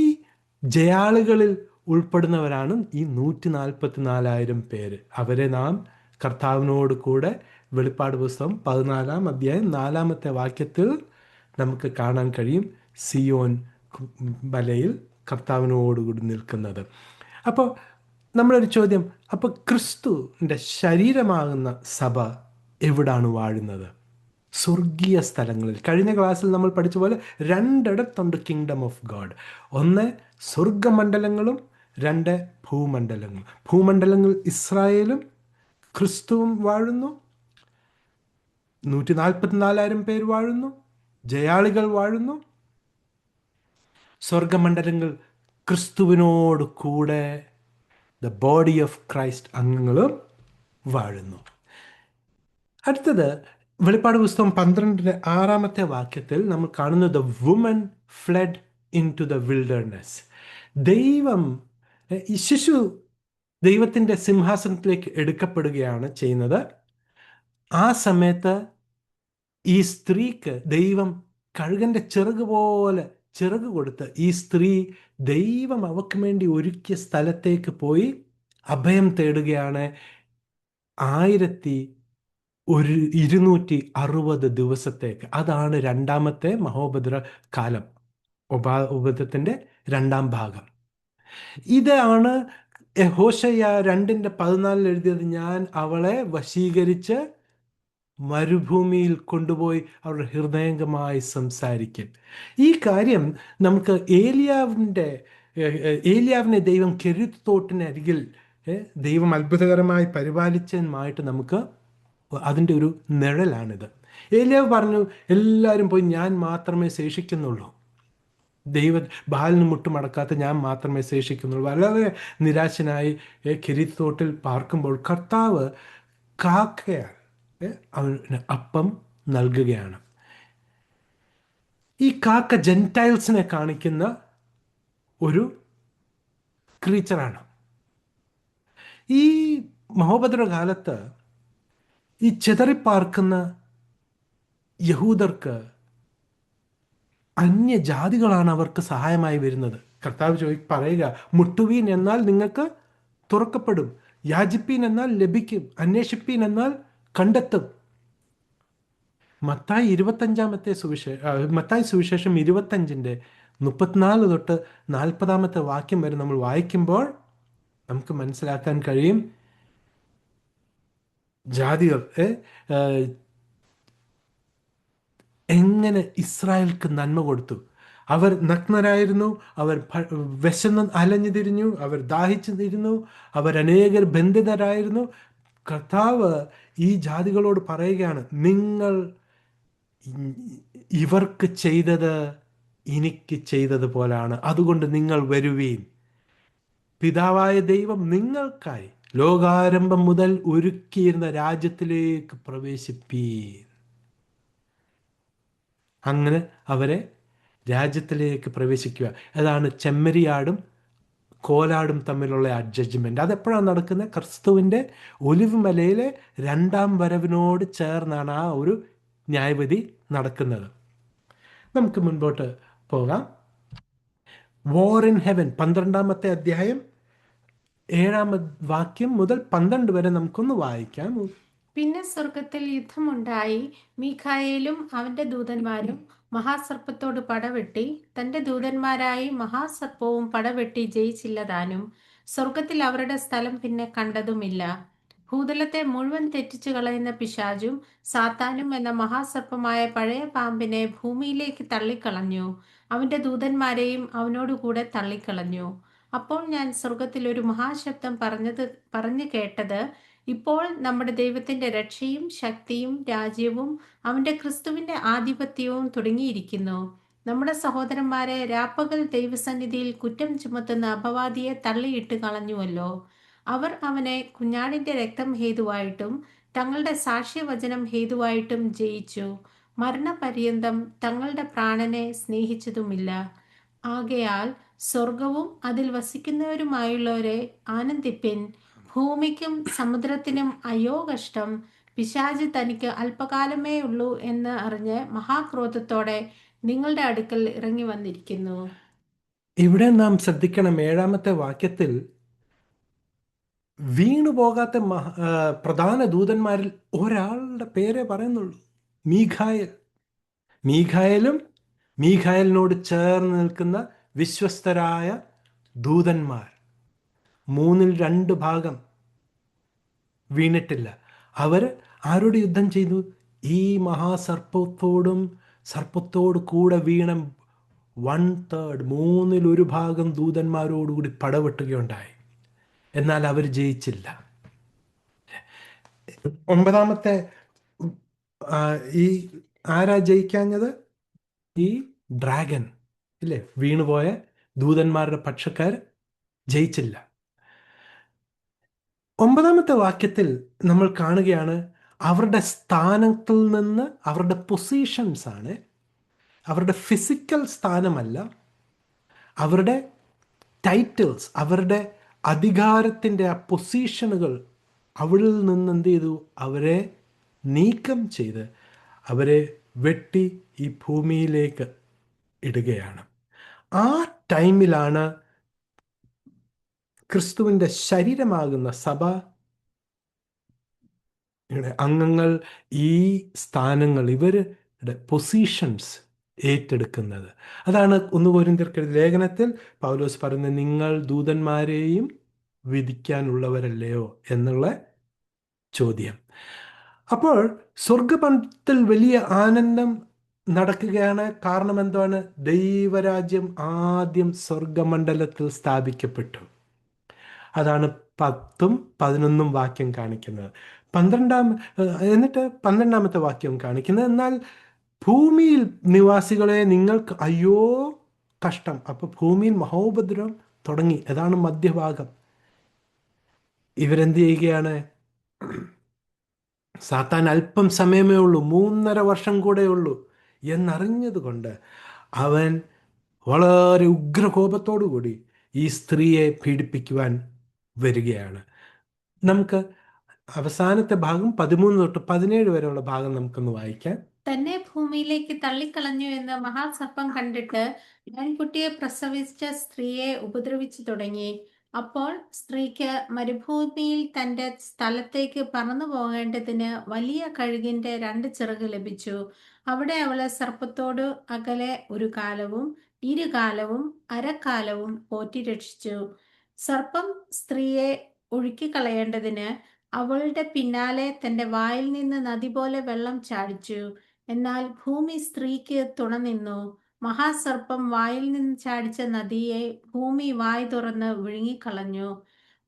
ജയാളികളിൽ ഉൾപ്പെടുന്നവരാണ് ഈ 144,000 പേര്. അവരെ നാം കർത്താവിനോട് കൂടെ വെളിപ്പാട് പുസ്തകം 14-ാം അധ്യായം 4-ാമത്തെ വാക്യത്തിൽ നമുക്ക് കാണാൻ കഴിയും, സിയോൻ മലയിൽ കർത്താവിനോടുകൂടി നിൽക്കുന്നത്. അപ്പോൾ നമ്മളൊരു ചോദ്യം, അപ്പോൾ ക്രിസ്തുവിൻ്റെ ശരീരമാകുന്ന സഭ എവിടാണ് വാഴുന്നത്? സ്വർഗീയ സ്ഥലങ്ങളിൽ. കഴിഞ്ഞ ക്ലാസ്സിൽ നമ്മൾ പഠിച്ച പോലെ രണ്ടിടത്തുണ്ട് കിങ്ഡം ഓഫ് ഗോഡ്. ഒന്ന് സ്വർഗമണ്ഡലങ്ങളും, രണ്ട് ഭൂമണ്ഡലങ്ങളും. ഭൂമണ്ഡലങ്ങൾ ഇസ്രായേലും ക്രിസ്തുവും വാഴുന്നു, 144,000 പേർ വാഴുന്നു, ജയാളികൾ വാഴുന്നു. സ്വർഗമണ്ഡലങ്ങൾ ക്രിസ്തുവിനോട് കൂടെ ദ ബോഡി ഓഫ് ക്രൈസ്റ്റ് അംഗങ്ങളും വാഴുന്നു. അടുത്തത് വെളിപ്പാട് പുസ്തകം 12-6-ാമത്തെ വാക്യത്തിൽ നമ്മൾ കാണുന്നത് woman fled into the wilderness. ദൈവം, ഈ ശിശു ദൈവത്തിൻ്റെ സിംഹാസനത്തിലേക്ക് എടുക്കപ്പെടുകയാണ് ചെയ്യുന്നത്. ആ സമയത്ത് ഈ സ്ത്രീക്ക് ദൈവം കഴുകൻ്റെ ചിറക് പോലെ ചിറക് കൊടുത്ത് ഈ സ്ത്രീ ദൈവം അവർക്ക് വേണ്ടി ഒരുക്കിയ സ്ഥലത്തേക്ക് പോയി അഭയം തേടുകയാണ്. 1260 ദിവസത്തേക്ക്. അതാണ് രണ്ടാമത്തെ മഹോപദ്ര കാലം, ഉപദ്രവത്തിൻ്റെ രണ്ടാം ഭാഗം. ഇതാണ് ഹോശയ്യ 2:14 എഴുതിയത്, ഞാൻ അവളെ വശീകരിച്ച് മരുഭൂമിയിൽ കൊണ്ടുപോയി അവരുടെ ഹൃദയംഗമായി സംസാരിക്കും. ഈ കാര്യം നമുക്ക് ഏലിയാവിനെ ദൈവം കെരീത്ത് തോട്ടിനരികിൽ ദൈവം അത്ഭുതകരമായി പരിപാലിച്ചതുമായിട്ട് നമുക്ക് അതിൻ്റെ ഒരു നിഴലാണിത്. ഏലിയാവ് പറഞ്ഞു, എല്ലാവരും പോയി, ഞാൻ മാത്രമേ ശേഷിക്കുന്നുള്ളൂ, ബാലിന് മുട്ടുമടക്കാത്ത ഞാൻ മാത്രമേ ശേഷിക്കുന്നുള്ളൂ. വളരെ നിരാശനായി കെരീത്ത് തോട്ടിൽ പാർക്കുമ്പോൾ കർത്താവ് കാക്കയാൽ അവന് അപ്പം നൽകുകയാണ്. ഈ കാക്ക ജെൻറ്റൈൽസിനെ കാണിക്കുന്ന ഒരു ക്രീച്ചറാണ്. ഈ മഹോപദ്രവ കാലത്ത് ഈ ചിതറിപ്പാർക്കുന്ന യഹൂദർക്ക് അന്യജാതികളാണ് അവർക്ക് സഹായമായി വരുന്നത്. കർത്താവ് പറയുക, മുട്ടുവീൻ എന്നാൽ നിങ്ങൾക്ക് തുറക്കപ്പെടും, യാചിപ്പീൻ എന്നാൽ ലഭിക്കും, അന്വേഷിപ്പീൻ എന്നാൽ കണ്ടെത്തും. മത്തായി 25-ാമത്തെ മത്തായി സുവിശേഷം 25-34 തൊട്ട് 40-ാമത്തെ വാക്യം വരെ നമ്മൾ വായിക്കുമ്പോൾ നമുക്ക് മനസ്സിലാക്കാൻ കഴിയും, ജാതികൾ എങ്ങനെ ഇസ്രായേൽക്ക് നന്മ കൊടുത്തു. അവർ നഗ്നരായിരുന്നു, അവർ വിശന്ന് അലഞ്ഞു തിരിഞ്ഞു, അവർ ദാഹിച്ചു തിരിഞ്ഞു, അവർ അനേകർ ബന്ധിതരായിരുന്നു. കർത്താവ് ഈ ജാതികളോട് പറയുകയാണ്, നിങ്ങൾ ഇവർക്ക് ചെയ്തത് എനിക്ക് ചെയ്തതുപോലാണ്, അതുകൊണ്ട് നിങ്ങൾ വരുവീൻ. പിതാവായ ദൈവം നിങ്ങൾക്കായി ലോകാരംഭം മുതൽ ഒരുക്കിയിരുന്ന രാജ്യത്തിലേക്ക് പ്രവേശിപ്പീൻ. അങ്ങനെ അവരെ രാജ്യത്തിലേക്ക് പ്രവേശിക്കുക. അതാണ് ചെമ്മരിയാടും കോലാടും തമ്മിലുള്ള ആ ജഡ്ജ്മെന്റ്. അതെപ്പോഴാണ് നടക്കുന്നത്? ക്രിസ്തുവിൻ്റെ ഒലിവ് മലയിലെ രണ്ടാം വരവിനോട് ചേർന്നാണ് ആ ഒരു ന്യായവിധി നടക്കുന്നത്. നമുക്ക് മുൻപോട്ട് പോകാം. വാർ ഇൻ ഹെവൻ 12-ാമത്തെ അധ്യായം 7-ാം വാക്യം മുതൽ 12 വരെ നമുക്കൊന്ന് വായിക്കാം. പിന്നെ സ്വർഗത്തിൽ യുദ്ധമുണ്ടായി. മീഖായേലും അവന്റെ ദൂതന്മാരും മഹാസർപ്പത്തോട് പടവെട്ടി. തന്റെ ദൂതന്മാരായി മഹാസർപ്പവും പടവെട്ടി ജയിച്ചില്ലതാനും. സ്വർഗത്തിൽ അവരുടെ സ്ഥലം പിന്നെ കണ്ടതുമില്ല. ഭൂതലത്തെ മുഴുവൻ തെറ്റിച്ചു കളയുന്ന പിശാചും സാത്താനും എന്ന മഹാസർപ്പമായ പഴയ പാമ്പിനെ ഭൂമിയിലേക്ക് തള്ളിക്കളഞ്ഞു. അവന്റെ ദൂതന്മാരെയും അവനോടുകൂടെ തള്ളിക്കളഞ്ഞു. അപ്പോൾ ഞാൻ സ്വർഗത്തിൽ ഒരു മഹാശബ്ദം പറഞ്ഞു കേട്ടത്, ഇപ്പോൾ നമ്മുടെ ദൈവത്തിന്റെ രക്ഷയും ശക്തിയും രാജ്യവും അവന്റെ ക്രിസ്തുവിന്റെ ആധിപത്യവും തുടങ്ങിയിരിക്കുന്നു. നമ്മുടെ സഹോദരന്മാരെ രാപ്പകൽ ദൈവസന്നിധിയിൽ കുറ്റം ചുമത്തുന്ന അപവാദിയെ തള്ളിയിട്ട് കളഞ്ഞുവല്ലോ. അവർ അവനെ കുഞ്ഞാടിന്റെ രക്തം ഹേതുവായിട്ടും തങ്ങളുടെ സാക്ഷ്യവചനം ഹേതുവായിട്ടും ജയിച്ചു. മരണപര്യന്തം തങ്ങളുടെ പ്രാണനെ സ്നേഹിച്ചതുമില്ല. ആകയാൽ സ്വർഗവും അതിൽ വസിക്കുന്നവരുമായുള്ളവരെ ആനന്ദിപ്പിൻ. ഭൂമിക്കും സമുദ്രത്തിനും അയ്യോ കഷ്ടം! പിശാച് തനിക്ക് അല്പകാലമേ ഉള്ളൂ എന്ന് അറിഞ്ഞ് മഹാക്രോധത്തോടെ നിങ്ങളുടെ അടുക്കൽ ഇറങ്ങി വന്നിരിക്കുന്നു. ഇവിടെ നാം ശ്രദ്ധിക്കണം, 7-ാമത്തെ വാക്യത്തിൽ വീണുപോകാത്ത പ്രധാന ദൂതന്മാരിൽ ഒരാളുടെ പേരേ പറയുന്നുള്ളൂ, മീഖായേൽ. മീഖായേലും മീഖായേലിനോട് ചേർന്ന് നിൽക്കുന്ന വിശ്വസ്തരായ ദൂതന്മാർ, 2/3 വീണിട്ടില്ല. അവർ ആരോട് യുദ്ധം ചെയ്തു? ഈ മഹാസർപ്പത്തോടും സർപ്പത്തോട് കൂടെ വീണ 1/3, 1/3 ദൂതന്മാരോടുകൂടി പടവെട്ടുകയുണ്ടായി. എന്നാൽ അവർ ജയിച്ചില്ല. 9-ാമത്തെ ഈ ആരാ ജയിക്കാഞ്ഞത്? ഈ ഡ്രാഗൻ ഇല്ലേ, വീണുപോയ ദൂതന്മാരുടെ പക്ഷക്കാർ ജയിച്ചില്ല. 9-ാമത്തെ വാക്യത്തിൽ നമ്മൾ കാണുകയാണ്, അവരുടെ സ്ഥാനത്തിൽ നിന്ന്, അവരുടെ പൊസിഷൻസ് ആണ്, അവരുടെ ഫിസിക്കൽ സ്ഥാനമല്ല, അവരുടെ ടൈറ്റിൽസ്, അവരുടെ അധികാരത്തിൻ്റെ ആ പൊസിഷനുകൾ, അവളിൽ നിന്ന് എന്ത് ചെയ്തു? അവരെ നീക്കം ചെയ്ത് അവരെ വെട്ടി ഈ ഭൂമിയിലേക്ക് ഇടുകയാണ്. ആ ടൈമിലാണ് ക്രിസ്തുവിൻ്റെ ശരീരമാകുന്ന സഭ അംഗങ്ങൾ ഈ സ്ഥാനങ്ങൾ, ഇവരുടെ പൊസിഷൻസ് ഏറ്റെടുക്കുന്നത്. അതാണ് 1 കൊരിന്ത്യർ ലേഖനത്തിൽ പൗലോസ് പറയുന്നത്, നിങ്ങൾ ദൂതന്മാരെയും വിധിക്കാനുള്ളവരല്ലയോ എന്നുള്ള ചോദ്യം. അപ്പോൾ സ്വർഗപത്തിൽ വലിയ ആനന്ദം നടക്കുകയാണ്. കാരണം എന്താണ്? ദൈവരാജ്യം ആദ്യം സ്വർഗമണ്ഡലത്തിൽ സ്ഥാപിക്കപ്പെട്ടു. അതാണ് 10ഉം 11ഉം വാക്യം കാണിക്കുന്നത്. എന്നിട്ട് 12-ാമത്തെ വാക്യം കാണിക്കുന്നത്, എന്നാൽ ഭൂമിയിൽ നിവാസികളെ നിങ്ങൾക്ക് അയ്യോ കഷ്ടം. അപ്പൊ ഭൂമിയിൽ മഹോപദ്രവം തുടങ്ങി. അതാണ് മധ്യഭാഗം. ഇവരെന്ത് ചെയ്യുകയാണ്? സാത്താൻ അല്പം സമയമേ ഉള്ളൂ, 3.5 വർഷം കൂടെ ഉള്ളൂ എന്നറിഞ്ഞതുകൊണ്ട് അവൻ വളരെ ഉഗ്രകോപത്തോടു കൂടി ഈ സ്ത്രീയെ പീഡിപ്പിക്കുവാൻ വരികയാണ്. നമുക്ക് അവസാനത്തെ ഭാഗം 13 തൊട്ട് 17 വരെയുള്ള ഭാഗം നമുക്കൊന്ന് വായിക്കാം. തന്നെ ഭൂമിയിലേക്ക് തള്ളിക്കളഞ്ഞു എന്ന് മഹാസർപ്പം കണ്ടിട്ട് ആൺകുട്ടിയെ പ്രസവിച്ച സ്ത്രീയെ ഉപദ്രവിച്ചു തുടങ്ങി. അപ്പോൾ സ്ത്രീക്ക് മരുഭൂമിയിൽ തന്റെ സ്ഥലത്തേക്ക് പറന്നു പോകേണ്ടതിന് വലിയ കഴുകിന്റെ 2 ചിറക് ലഭിച്ചു. അവിടെ അവള് സർപ്പത്തോട് അകലെ 1 കാലവും 2 കാലവും അരക്കാലവും പോറ്റി രക്ഷിച്ചു. സർപ്പം സ്ത്രീയെ ഒഴുക്കിക്കളയേണ്ടതിന് അവളുടെ പിന്നാലെ തന്റെ വായിൽ നിന്ന് നദി പോലെ വെള്ളം ചാടിച്ചു. എന്നാൽ ഭൂമി സ്ത്രീക്ക് തുണ നിന്നു. മഹാസർപ്പം വായിൽ നിന്ന് ചാടിച്ച നദിയെ ഭൂമി വായ് തുറന്ന് വിഴുങ്ങിക്കളഞ്ഞു.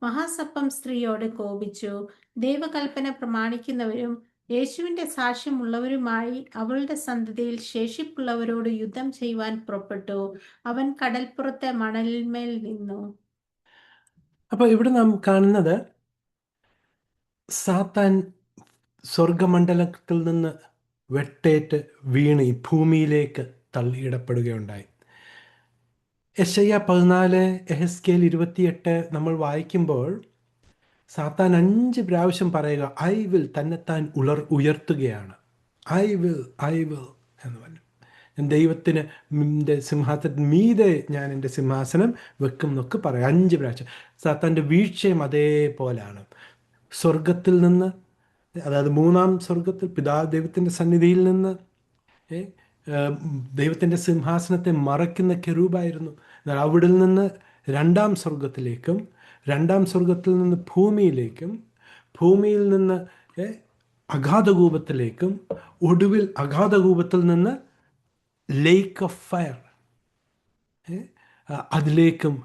മഹാസർപ്പം സ്ത്രീയോട് കോപിച്ചു. ദൈവകൽപ്പന പ്രമാണിക്കുന്നവരും യേശുവിന്റെ സാക്ഷ്യമുള്ളവരുമായി അവളുടെ സന്തതിയിൽ ശേഷിപ്പുള്ളവരോട് യുദ്ധം ചെയ്യുവാൻ പുറപ്പെട്ടു. അവൻ കടൽപ്പുറത്തെ മണലിന്മേൽ നിന്നു. അപ്പൊ ഇവിടെ നാം കാണുന്നത്, സാത്താൻ സ്വർഗമണ്ഡലത്തിൽ നിന്ന് വെട്ടേറ്റ് വീണ് ഈ ഭൂമിയിലേക്ക് തള്ളിയിടപ്പെടുകയുണ്ടായി. യെശയ്യാ 14, എഹെസ്കേൽ 28 നമ്മൾ വായിക്കുമ്പോൾ സാത്താൻ 5 പ്രാവശ്യം പറയുക, ഐ വിൽ, തന്നെത്താൻ ഉയർത്തുകയാണ്. ഐ വിൽ എന്ന് പറഞ്ഞു. ദൈവത്തിന് സിംഹാസനത്തിന് മീതെ ഞാൻ എൻ്റെ സിംഹാസനം വെക്കും എന്നൊക്കെ പറയാം 5 പ്രാവശ്യം. സാത്താൻ്റെ വീഴ്ചയും അതേപോലാണ്. സ്വർഗത്തിൽ നിന്ന്, അതായത് 3-ാം സ്വർഗത്തിൽ ദൈവത്തിൻ്റെ സന്നിധിയിൽ നിന്ന് ദൈവത്തിൻ്റെ സിംഹാസനത്തെ മറയ്ക്കുന്ന കെരൂബായിരുന്നു. എന്നാൽ അവിടെ നിന്ന് 2-ാം സ്വർഗത്തിലേക്കും, 2-ാം സ്വർഗത്തിൽ നിന്ന് ഭൂമിയിലേക്കും, ഭൂമിയിൽ നിന്ന് അഗാധകൂപത്തിലേക്കും, ഒടുവിൽ അഗാധകൂപത്തിൽ നിന്ന് ലേക്ക് ഓഫ് ഫയർ അതിലേക്കും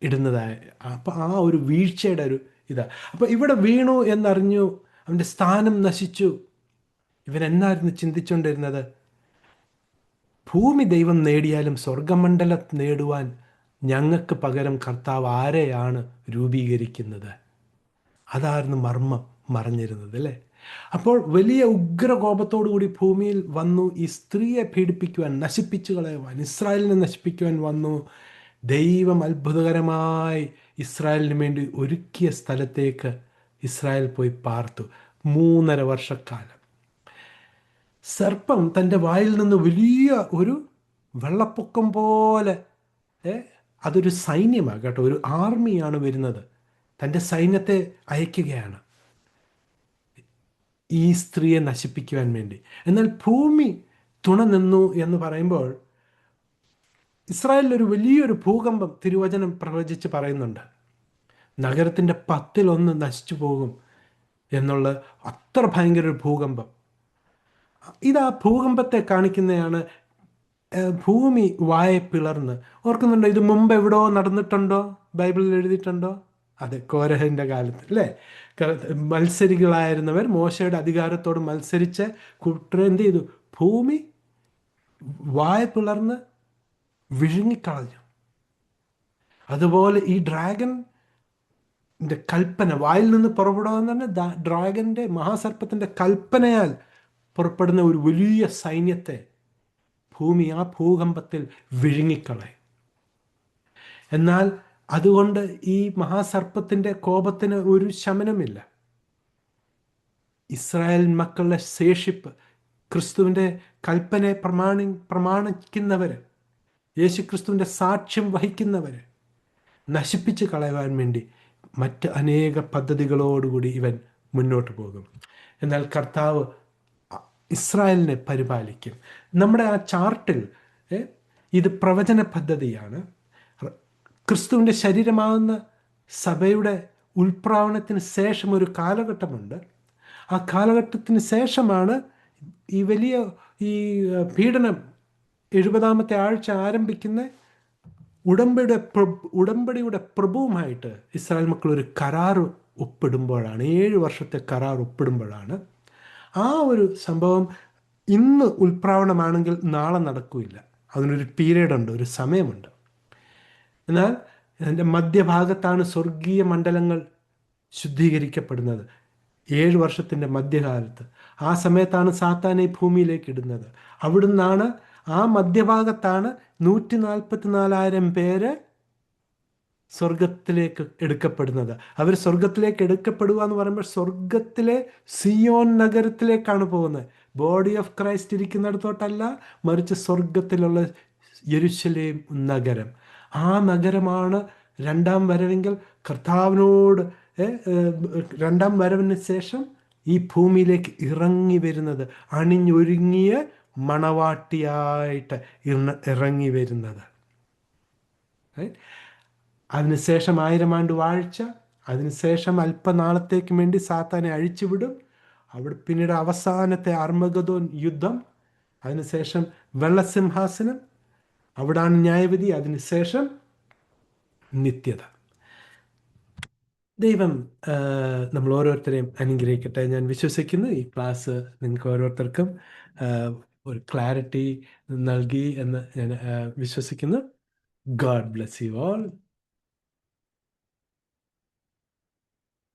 ഇടുന്നതായ, അപ്പം ആ ഒരു വീഴ്ചയുടെ ഒരു ഇതാ. അപ്പം ഇവിടെ വീണു എന്നറിഞ്ഞു, അവൻ്റെ സ്ഥാനം നശിച്ചു. ഇവരെന്നായിരുന്നു ചിന്തിച്ചുകൊണ്ടിരുന്നത്? ഭൂമി ദൈവം നേടിയാലും സ്വർഗമണ്ഡലം നേടുവാൻ ഞങ്ങൾക്ക് പകരം കർത്താവ് ആരെയാണ് രൂപീകരിക്കുന്നത്? അതായിരുന്നു മർമ്മം മറഞ്ഞിരുന്നത്, അല്ലേ? അപ്പോൾ വലിയ ഉഗ്രകോപത്തോടു കൂടി ഭൂമിയിൽ വന്നു ഈ സ്ത്രീയെ പീഡിപ്പിക്കുവാൻ, നശിപ്പിച്ചു കളയുവാൻ, ഇസ്രായേലിനെ നശിപ്പിക്കുവാൻ വന്നു. ദൈവം അത്ഭുതകരമായി ഇസ്രായേലിന് വേണ്ടി ഒരുക്കിയ സ്ഥലത്തേക്ക് ഇസ്രായേൽ പോയി പാർത്തു 3.5 വർഷക്കാലം. സർപ്പം തൻ്റെ വായിൽ നിന്ന് വലിയ ഒരു വെള്ളപ്പൊക്കം പോലെ, അതൊരു സൈന്യമാണ് കേട്ടോ, ഒരു ആർമിയാണ് വരുന്നത്. തൻ്റെ സൈന്യത്തെ അയക്കുകയാണ് ഈ സ്ത്രീയെ നശിപ്പിക്കുവാൻ വേണ്ടി. എന്നാൽ ഭൂമി തുണ നിന്നു എന്ന് പറയുമ്പോൾ ഇസ്രായേലിൽ ഒരു വലിയൊരു ഭൂകമ്പം തിരുവചനം പ്രവചിച്ച് പറയുന്നുണ്ട്. നഗരത്തിൻ്റെ 1/10 നശിച്ചു പോകും എന്നുള്ള അത്ര ഭയങ്കര ഒരു ഭൂകമ്പം. ഇത് ആ ഭൂകമ്പത്തെ കാണിക്കുന്നതാണ്. ഭൂമി വായ പിളർന്ന്. ഓർക്കുന്നുണ്ടോ? ഇത് മുമ്പ് എവിടെയോ നടന്നിട്ടുണ്ടോ? ബൈബിളിൽ എഴുതിയിട്ടുണ്ടോ? അതെ, കോരഹിൻ്റെ കാലത്ത്, അല്ലേ? മത്സരികളായിരുന്നവർ മോശയുടെ അധികാരത്തോട് മത്സരിച്ച് കൂട്ടർ എന്ത് ചെയ്തു? ഭൂമി വായ പിളർന്ന് വിഴുങ്ങിക്കളഞ്ഞു. അതുപോലെ ഈ ഡ്രാഗൻ്റെ കൽപ്പന വായിൽ നിന്ന് പുറപ്പെടുക ഡ്രാഗൻ്റെ, മഹാസർപ്പത്തിൻ്റെ കൽപ്പനയാൽ പുറപ്പെടുന്ന ഒരു വലിയ സൈന്യത്തെ ഭൂമി ആ ഭൂകമ്പത്തിൽ വിഴുങ്ങിക്കളയും. എന്നാൽ അതുകൊണ്ട് ഈ മഹാസർപ്പത്തിൻ്റെ കോപത്തിന് ഒരു ശമനമില്ല. ഇസ്രായേൽ മക്കളുടെ ശേഷിപ്പ്, ക്രിസ്തുവിൻ്റെ കൽപ്പനയെ പ്രമാണിക്കുന്നവർ, യേശു ക്രിസ്തുവിൻ്റെ സാക്ഷ്യം വഹിക്കുന്നവർ നശിപ്പിച്ച് കളയുവാൻ വേണ്ടി മറ്റ് അനേക പദ്ധതികളോടുകൂടി ഇവൻ മുന്നോട്ട് പോകും. എന്നാൽ കർത്താവ് ഇസ്രായേലിനെ പരിപാലിക്കും. നമ്മുടെ ആ ചാർട്ടിൽ ഇത് പ്രവചന പദ്ധതിയാണ്. ക്രിസ്തുവിൻ്റെ ശരീരമാകുന്ന സഭയുടെ ഉൽപ്രാവണത്തിന് ശേഷം ഒരു കാലഘട്ടമുണ്ട്. ആ കാലഘട്ടത്തിന് ശേഷമാണ് ഈ വലിയ ഈ പീഡനം 70-ാമത്തെ ആഴ്ച ആരംഭിക്കുന്ന ഉടമ്പടിയുടെ പ്രഭുവുമായിട്ട് ഇസ്രായേൽ മക്കൾ ഒരു കരാർ ഒപ്പിടുമ്പോഴാണ്, 7 വർഷത്തെ കരാർ ഒപ്പിടുമ്പോഴാണ്. ആ ഒരു സംഭവം ഇന്ന് ഉൽപ്രാവണമാണെങ്കിൽ നാളെ നടക്കില്ല. അതിനൊരു പീരീഡ് ഉണ്ട്, ഒരു സമയമുണ്ട്. എന്നാൽ അതിൻ്റെ മധ്യഭാഗത്താണ് സ്വർഗീയ മണ്ഡലങ്ങൾ ശുദ്ധീകരിക്കപ്പെടുന്നത്. 7 വർഷത്തിൻ്റെ മധ്യകാലത്ത്. ആ സമയത്താണ് സാത്താനെ ഭൂമിയിലേക്ക് ഇടുന്നത്. അവിടുന്നാണ്, ആ മധ്യഭാഗത്താണ് 144,000 പേര് സ്വർഗത്തിലേക്ക് എടുക്കപ്പെടുന്നത്. അവർ സ്വർഗത്തിലേക്ക് എടുക്കപ്പെടുക എന്ന് പറയുമ്പോൾ സ്വർഗത്തിലെ സിയോൻ നഗരത്തിലേക്കാണ് പോകുന്നത്. ബോഡി ഓഫ് ക്രൈസ്റ്റ് ഇരിക്കുന്നിടത്തോട്ടല്ല, മറിച്ച് സ്വർഗത്തിലുള്ള യെരുശലേം നഗരം. ആ നഗരമാണ് രണ്ടാം വരവെങ്കിൽ കർത്താവിനോട് രണ്ടാം വരവിന് ശേഷം ഈ ഭൂമിയിലേക്ക് ഇറങ്ങി വരുന്നത്, അണിഞ്ഞൊരുങ്ങിയ മണവാട്ടിയായിട്ട് ഇറങ്ങി വരുന്നത്. അതിനുശേഷം 1000 ആണ്ട് വാഴ്ച, അതിനുശേഷം അല്പനാളത്തേക്ക് വേണ്ടി സാത്താനെ അഴിച്ചുവിടും. അവിടെ പിന്നീട് അവസാനത്തെ അർമഗദോൻ യുദ്ധം, അതിനുശേഷം വെള്ളസിംഹാസനം, അവിടാണ് ന്യായവിധി, അതിനുശേഷം നിത്യത. ദൈവം നമ്മൾ ഓരോരുത്തരെയും അനുഗ്രഹിക്കട്ടെ. ഞാൻ വിശ്വസിക്കുന്നു ഈ ക്ലാസ് നിങ്ങൾക്ക് ഓരോരുത്തർക്കും ഒരു ക്ലാരിറ്റി നൽകി എന്ന് ഞാൻ വിശ്വസിക്കുന്നു. God bless you all.